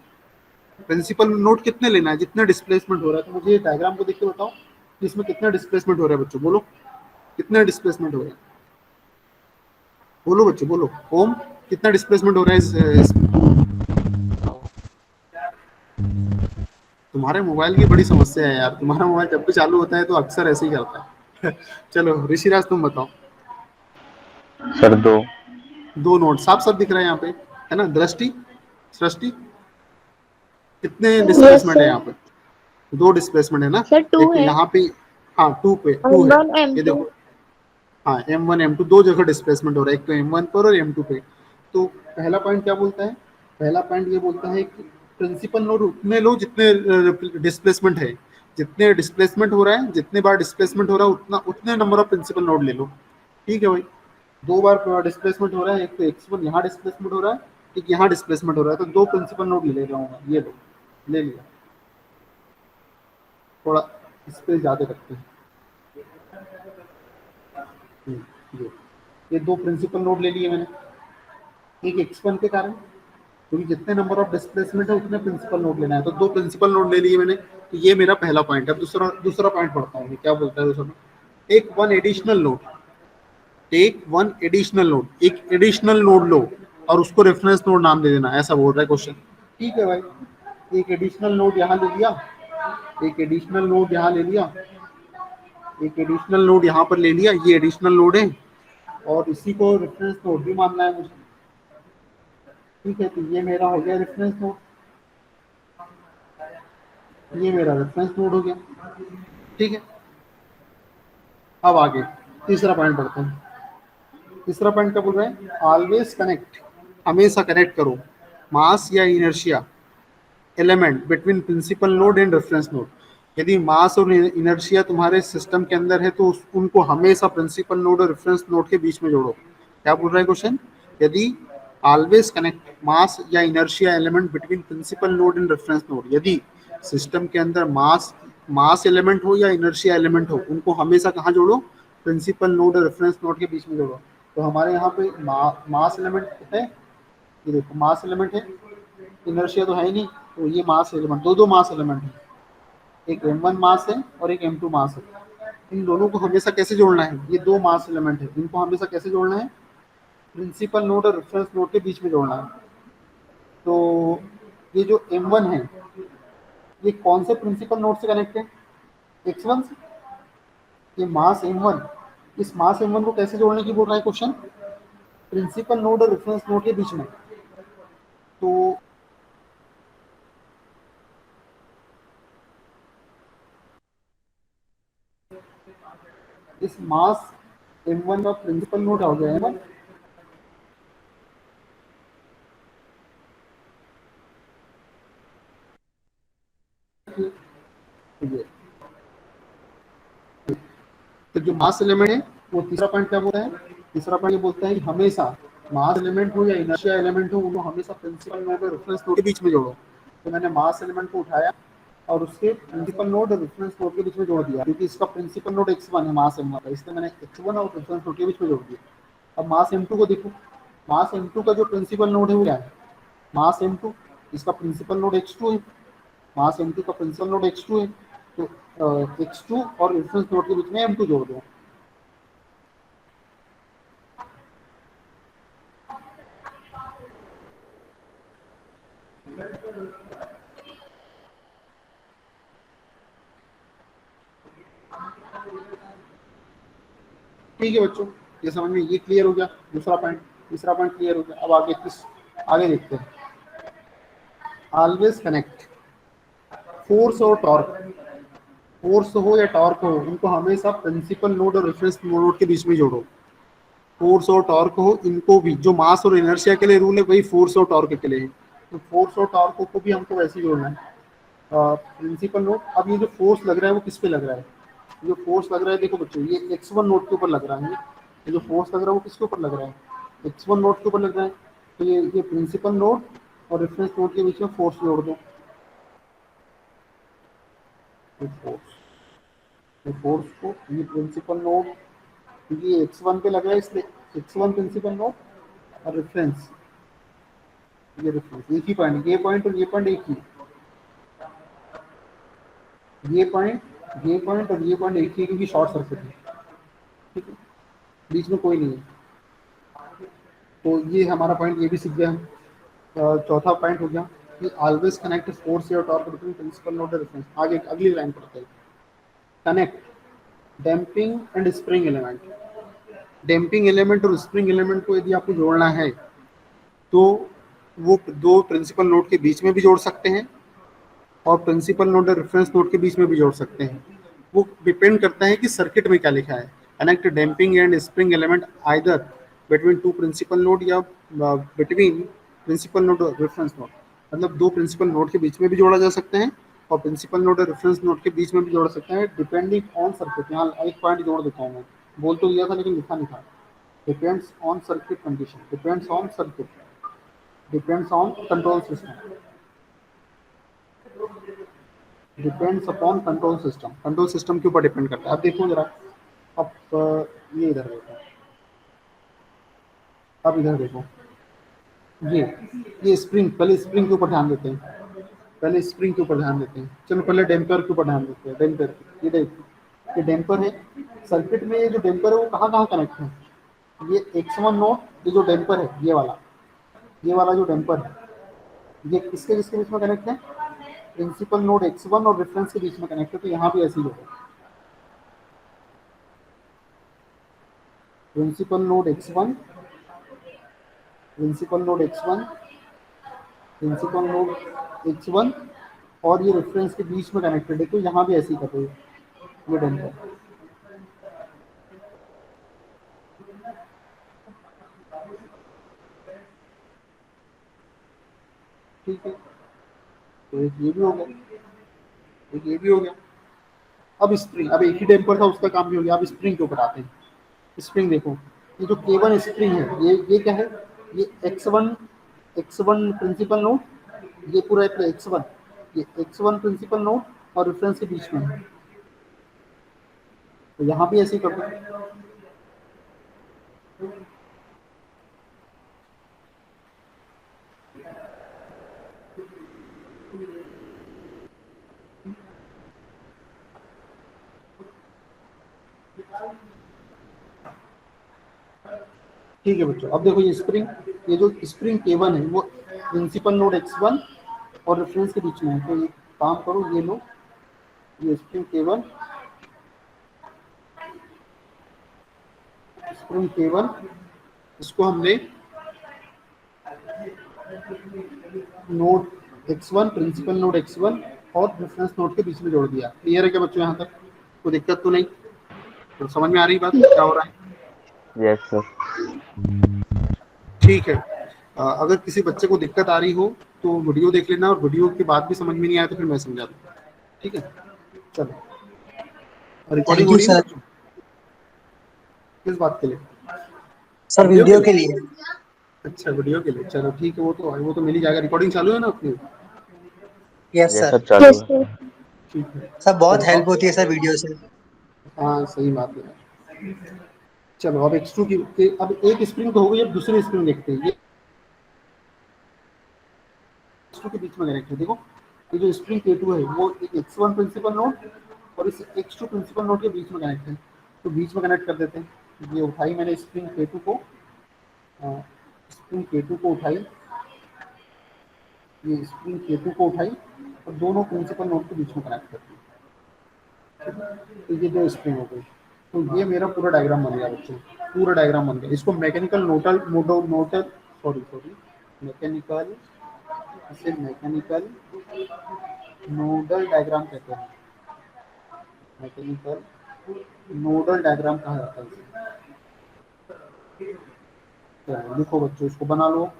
प्रिंसिपल नोड कितने लेना है? जितने डिस्प्लेसमेंट हो रहा है। तो मुझे ये डायग्राम को देख के बताओ कि इसमें कितना डिस्प्लेसमेंट हो रहा है बच्चों, बोलो कितना डिस्प्लेसमेंट हो रहा है? बोलो बच्चों बोलो, ओम कितना डिस्प्लेसमेंट हो रहा है तुम्हारे मोबाइल की बड़ी समस्या है यार, तुम्हारा मोबाइल जब भी चालू होता है तो अक्सर ऐसे ही करता है। चलो ऋषिराज तुम बताओ। सर 2। 2 नोड साफ साफ दिख रहा है यहाँ पे, है ना? दृष्टि, सृष्टि कितने यस डिस्प्लेसमेंट है सर। यहाँ पे? 2 डिस्प्लेसमेंट है ना। सर 2 एक तो है। यहाँ पे, हाँ 2 पे 2 है। M1 ये M2। देखो, हाँ M1 M2 दो जगह डिस्प्लेसमेंट हो रहा है, एक तो M1 पर और M2 पे। तो पहला पॉइंट क्या बोलता है? पहला पॉइंट ये बोलता है कि प्रिंसिपल नोड उतने लो जितने डिस्प्लेसमेंट है। जितने डिस्प्लेसमेंट हो रहा है, जितने बार डिस्प्लेसमेंट हो रहा है उतना उतने नंबर ऑफ प्रिंसिपल नोड ले लो। ठीक है भाई, 2 बार डिस्प्लेसमेंट हो रहा है, एक तो x1 यहाँ डिस्प्लेसमेंट हो रहा है, एक यहाँ डिस्प्लेसमेंट हो रहा है, तो 2 प्रिंसिपल नोड ले रहा हूँ मैं। ये लो, ले लिया। थोड़ा इस पे ज्यादा करते हैं। ये ये 2 प्रिंसिपल नोड ले लिए मैंने, एक x1 के कारण, क्योंकि जितने नंबर ऑफ डिस्प्लेसमेंट है उतने प्रिंसिपल नोड लेना है, तो 2 प्रिंसिपल नोड ले लिए मैंने। तो ये मेरा पहला पॉइंट है। अब दूसरा दूसरा पॉइंट पढ़ता हूँ, क्या बोलता है दूसरा? एक one additional node, take one additional node, एक एडिशनल नोड लो और उसको रेफरेंस नोड नाम दे देना, ऐसा बोल रहा है क्वेश्चन। ठीक है भाई, एक एडिशनल नोड यहाँ ले लिया, एक एडिशनल नोड यहाँ ले लिया, एक एडिशनल नोड यहाँ पर ले लिया, ये एडिशनल नोड है और इसी को रेफरेंस नोड भी मानना है मुझे। ठीक है, तो ये मेरा हो गया रेफरेंस नोड, ये मेरा रेफरेंस नोड हो गया। ठीक है, अब आगे तीसरा पॉइंट पढ़ते हैं। तीसरा पॉइंट क्या बोल रहा है? ऑलवेज कनेक्ट, हमेशा कनेक्ट करो मास या inertia element between principal node and reference node. यदि मास और इनर्शिया तुम्हारे सिस्टम के अंदर है तो उनको हमेशा प्रिंसिपल नोड और रेफरेंस नोड के बीच में जोड़ो। क्या बोल रहा है क्वेश्चन? यदि ऑलवेज कनेक्ट मास या inertia element between principal node and reference node, यदि सिस्टम के अंदर मास एलिमेंट हो या इनर्शिया एलिमेंट हो, उनको हमेशा कहाँ जोड़ो? प्रिंसिपल नोड और रेफरेंस नोड के बीच में जोड़ो। तो हमारे यहाँ पे मास एलिमेंट है, ये देखो मास एलिमेंट है, इनर्शिया तो है ही नहीं, तो ये मास एलिमेंट, दो मास एलिमेंट है, एक M1 मास है और एक M2 मास है। इन दोनों को हमेशा कैसे जोड़ना है? ये 2 मास एलिमेंट है, इनको हमेशा कैसे जोड़ना है? प्रिंसिपल नोड और रेफरेंस नोड के बीच में जोड़ना है। तो ये जो M1 है ये कौन से प्रिंसिपल नोड से कनेक्ट है? X1 से। ये मास M1, इस मास M1 को कैसे जोड़ने की बोल रहा है क्वेश्चन? प्रिंसिपल नोड और रेफरेंस नोड के बीच में। तो इस मास M1 का प्रिंसिपल नोड हो गया है ना, ये तो जो मास एलिमेंट है वो तीसरा पॉइंट क्या बोलता है? तीसरा पॉइंट ये बोलता है कि हमेशा मास एलिमेंट हो या इनर्शिया एलिमेंट हो, उनको हमेशा प्रिंसिपल नोड और रेफरेंस नोड के बीच में जोड़ो। तो मैंने मास एलिमेंट को उठाया और उसके प्रिंसिपल नोड और रेफरेंस नोड के बीच में जोड़ दिया, क्योंकि इसका प्रिंसिपल नोड x1 है, मास m1 है, इसलिए मैंने x1 और रेफरेंस नोड के बीच में जोड़ दिया। अब मास m2 को देखो, मास m2 का जो प्रिंसिपल नोड है वो क्या है, मास m2, इसका प्रिंसिपल नोड x2 है, मास m2 का प्रिंसिपल नोड x2 है, तो x2 और रेफरेंस नोड के बीच में m2 जोड़ दो। ठीक है बच्चों, ये समझ में, ये क्लियर हो गया दूसरा पॉइंट, तीसरा पॉइंट क्लियर हो गया। अब आगे देखते हैं। ऑलवेज कनेक्ट फोर्स और टॉर्क, फोर्स हो या टॉर्क हो, उनको हमेशा प्रिंसिपल नोड और रेफरेंस नोड के बीच में जोड़ो। फोर्स और टॉर्क हो, इनको भी, जो मास और इनर्शिया के लिए रूल है वही फोर्स और टॉर्क के लिए है, तो फोर्स और टॉर्क को भी हमको वैसे ही जोड़ना है, प्रिंसिपल नोड। अब ये जो फोर्स लग रहा है वो किस पे लग रहा है, जो फोर्स लग रहा है देखो बच्चों, ये x1 नोड के ऊपर लग रहा है, ये जो फोर्स लग रहा है वो किसके ऊपर लग रहा है, x1 नोड के ऊपर लग रहा है, तो ये प्रिंसिपल नोड और रेफरेंस नोड के बीच में फोर्स जोड़ दो। फोर्स को, ये प्रिंसिपल नोड, क्योंकि ये x1 पे लग रहा है इसलिए x1 प्रिंसिपल नोड और रेफरेंस, ये रेफरेंस एक ही पॉइंट, ये पॉइंट और ये पॉइंट एक ही, ये पॉइंट और ये पॉइंट एक ही, क्योंकि शॉर्ट सर्किट है, ठीक है, बीच में कोई नहीं है। तो ये हमारा पॉइंट ये भी सीख गया हम। चौथा पॉइंट हो गया कि ऑलवेज कनेक्ट फोर्स और टॉर्क बिटवीन प्रिंसिपल नोड और रेफरेंस। आगे अगली लाइन पढ़ते हैं, connect damping and spring element. Damping element और स्प्रिंग एलिमेंट को यदि आपको जोड़ना है तो वो दो प्रिंसिपल नोड के बीच में भी जोड़ सकते हैं और प्रिंसिपल नोड और रेफरेंस नोड के बीच में भी जोड़ सकते हैं। वो डिपेंड करता है कि सर्किट में क्या लिखा है। Connect damping and spring element either between two principal node या बिटवीन प्रिंसिपल नोड और रेफरेंस नोड, मतलब दो प्रिंसिपल नोड के बीच में भी जोड़ा जा सकते हैं और प्रिंसिपल नोड और रेफरेंस नोड के बीच में भी जोड़ सकते हैं, डिपेंडिंग ऑन सर्किट। यहाँ एक पॉइंट जोड़ देता हूँ मैं, बोल तो दिया था लेकिन लिखा नहीं था, depends on circuit condition, depends on circuit, depends on control system, depends upon control system, control system के ऊपर डिपेंड करता है। अब देखो जरा, अब ये इधर देखो, अब इधर देखो, ये स्प्रिंग, पहले स्प्रिंग के ऊपर ध्यान देते हैं, पहले स्प्रिंग के ऊपर ध्यान देते हैं। चलो पहले डैम्पर के ऊपर ध्यान देते हैं। डैम्पर, ये देखो, ये डैम्पर है सर्किट में, ये जो डैम्पर है वो कहाँ कहाँ कनेक्ट है, ये x1 नोड, ये जो डैम्पर है ये वाला जो डैम्पर है, ये किसके किसके बीच में कनेक्ट है, प्रिंसिपल नोड x1 और रेफरेंस के बीच में कनेक्ट है। तो यहाँ भी ऐसे ही होगा, principal node x1, principal node x1, principal node x1 और ये रेफरेंस के बीच में कनेक्टेड है, तो यहाँ भी ऐसे ही कर रहे हो ये डैम्पर। ठीक है, तो एक ये भी हो गया, एक ये भी हो गया। अब स्प्रिंग, अब एक ही डैम्पर था उसका काम भी हो गया। अब स्प्रिंग के ऊपर आते हैं। स्प्रिंग देखो, ये जो K1 स्प्रिंग है, ये क्या है, ये x1 प्रिंसिपल नोड, ये पूरा x1, ये x1 प्रिंसिपल नोड और रेफरेंस के बीच में है, तो यहाँ भी ऐसे ही कर दो। ठीक है बच्चों, अब देखो ये स्प्रिंग, ये जो स्प्रिंग K1 है वो प्रिंसिपल नोड x1 और रेफरेंस के बीच में है। तो ये काम करो, ये लो, ये स्प्रिंग K1, स्प्रिंग K1, इसको हमने node x1, principal node x1 और रेफरेंस नोड के बीच में जोड़ दिया। क्लियर है क्या बच्चों, यहाँ तक कोई दिक्कत तो नहीं, तो समझ में आ रही बात क्या हो रहा है। Yes sir. ठीक है, अगर किसी बच्चे को दिक्कत आ रही हो तो वीडियो देख लेना, और वीडियो के बाद भी समझ में नहीं आया तो फिर मैं समझा दूँ। ठीक है, चलो रिकॉर्डिंग हो रही है ना बच्चों, किस बात के लिए, सर वीडियो के लिए। अच्छा वीडियो के लिए, चलो ठीक है, वो तो मिल ही जाएगा। रिकॉर्डिंग चालू है ना अपनी, यस यस सर। सर चालू है। ठीक है। सर बहुत चलो हेल्प होती है सर वीडियो से। हाँ सही बात है। चलो अब एक्स2 अब एक स्प्रिंग तो हो गई, अब दूसरी स्प्रिंग देखते हैं। ये एक्स2 के बीच में कनेक्ट है, देखो ये जो स्प्रिंग K2 है वो एक x1 प्रिंसिपल नोड और इस x2 प्रिंसिपल नोड के बीच में कनेक्ट है, तो बीच में कनेक्ट कर देते हैं। ये उठाई मैंने स्प्रिंग K2 को, स्प्रिंग K2 को उठाई, ये स्प्रिंग K2 को उठाई और दोनों प्रिंसिपल नोड के बीच में कनेक्ट कर दी। तो ये दो स्प्रिंग हो गई। तो ये मेरा पूरा डायग्राम बन गया बच्चों, पूरा डायग्राम बन गया। इसको मैकेनिकल नोटल सॉरी मैकेनिकल, इसे मैकेनिकल नोडल डायग्राम कहते हैं। मैकेनिकल नोडल डायग्राम कहा जाता है इसे। तो लिखो बच्चों, इसको बना लो।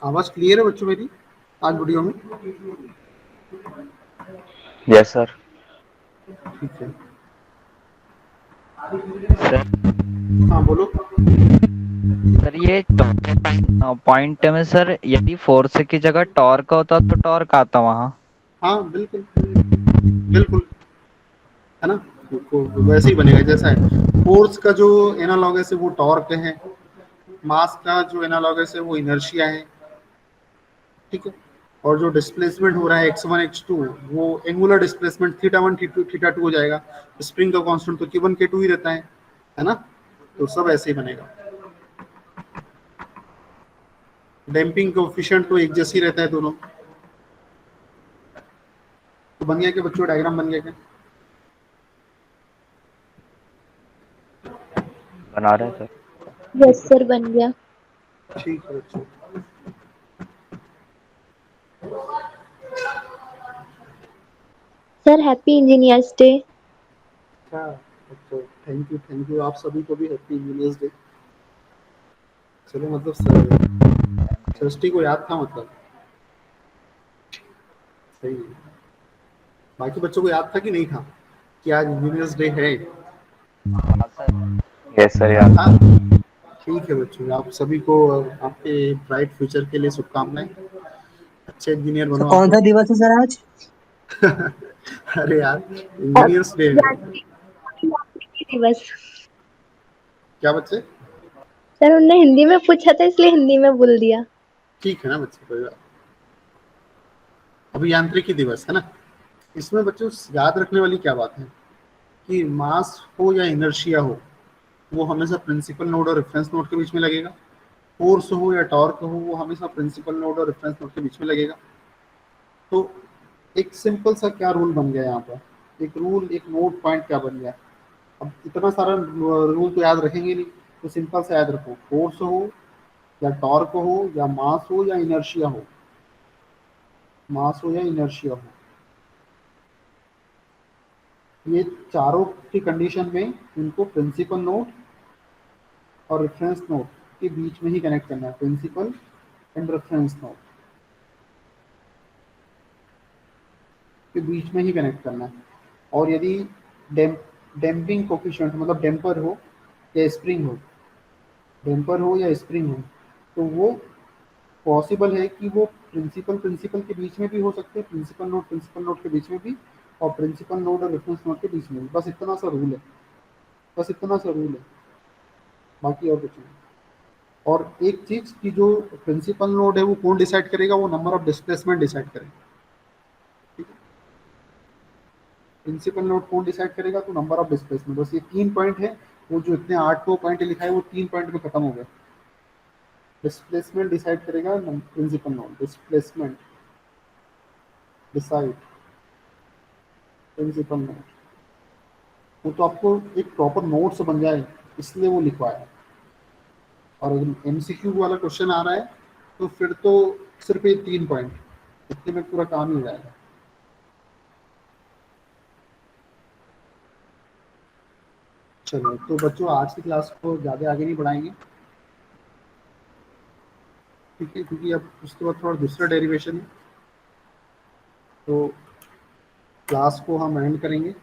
आवाज क्लियर है बच्चों मेरी आज वीडियो में? Yes sir. ठीक है। सर हाँ बोलो। सर ये पॉइंट में सर यदि फोर्स की जगह टॉर्क होता तो टॉर्क आता वहाँ। हाँ बिल्कुल बिल्कुल, है ना, तो वैसे ही बनेगा जैसा है। फोर्स का जो एनालॉगस है वो टॉर्क है, मास का जो एनालॉगस है वो इनर्शिया है, ठीक है। और जो डिस्प्लेसमेंट हो रहा है x1 x2 वो एंगुलर डिस्प्लेसमेंट थीटा 1 थीटा 2 हो जाएगा। स्प्रिंग का कांस्टेंट तो K1 K2 ही रहता है ना, तो सब ऐसे ही बनेगा। डैम्पिंग कोएफिशिएंट तो एक जैसे ही रहता है दोनों। तो बन गया क्या बच्चों, डायग्राम बन गया क्या? बना रहे हैं सर। यस सर, बन गया। ठीक है बच्चों। Sir happy engineers day. अच्छा अच्छा, थैंक यू आप सभी को भी हैप्पी इंजीनियर्स डे। चलो मतलब सृष्टि को याद था मतलब, सही है। बाकी बच्चों को याद था कि नहीं था कि आज इंजीनियर्स डे है? हाँ सर। यस सर यार। हाँ ठीक है बच्चों, आप सभी को आपके ब्राइट फ्यूचर के लिए शुभकामनाएं। अच्छे इंजीनियर सर बनो आप कौन सा लोग। दिवस है सर आज? अरे यार इंजीनियर्स डे है। यांत्रिकी दिवस। क्या बच्चे? सर उनने हिंदी में पूछा था इसलिए हिंदी में बोल दिया। ठीक है ना बच्चे, कोई बात। अभियांत्रिकी दिवस है ना, इसमें बच्चों याद रखने वाली क्या बात है कि मास हो या इनर्शिया हो वो हमेशा प्रिंसिपल नोड और रेफरेंस नोड के बीच में लगेगा। फोर्स हो या टॉर्क हो वो हमेशा प्रिंसिपल नोड और रेफरेंस नोड के बीच में लगेगा। तो एक सिंपल सा क्या रूल बन गया यहाँ पर, एक रूल, एक नोट पॉइंट क्या बन गया। अब इतना सारा रूल तो याद रखेंगे नहीं, तो सिंपल से याद रखो, फोर्स हो या टॉर्क हो या मास हो या इनर्शिया हो, मास हो या इनर्शिया हो, ये चारों की कंडीशन में इनको प्रिंसिपल नोड और रेफरेंस नोड के बीच में ही कनेक्ट करना है। प्रिंसिपल एंड रेफरेंस नोड के बीच में ही कनेक्ट करना है। और यदि डैम्पिंग कोफिशिएंट मतलब डैम्पर हो या स्प्रिंग हो, डैम्पर हो या स्प्रिंग हो, तो वो पॉसिबल है कि वो प्रिंसिपल प्रिंसिपल के बीच में भी हो सकते हैं, प्रिंसिपल नोड के बीच में भी, और प्रिंसिपल नोड और रेफरेंस नोड के बीच में भी। बस इतना सा रूल है, बस इतना सा रूल है, बाकी और कुछ नहीं। और एक चीज की जो प्रिंसिपल नोड है वो कौन डिसाइड करेगा, वो नंबर ऑफ डिस्प्लेसमेंट डिसाइड करेगा, ठीक है। प्रिंसिपल नोड कौन डिसाइड करेगा, तो नंबर ऑफ डिस्प्लेसमेंट। बस ये 3 पॉइंट है, वो जो इतने 8 पॉइंट लिखा है वो 3 पॉइंट में खत्म हो गया। डिस्प्लेसमेंट डिसाइड करेगा principal node, displacement decide principal node, वो तो आपको एक प्रॉपर नोट से बन जाए इसलिए वो लिखवाया। और अगर एमसीक्यू वाला क्वेश्चन आ रहा है तो फिर तो सिर्फ ये 3 पॉइंट, इतने में पूरा काम ही हो जाएगा। चलो तो बच्चों आज की क्लास को ज़्यादा आगे नहीं बढ़ाएंगे, ठीक है, क्योंकि अब उसके बाद थोड़ा दूसरा डेरिवेशन है, तो क्लास को हम एंड करेंगे।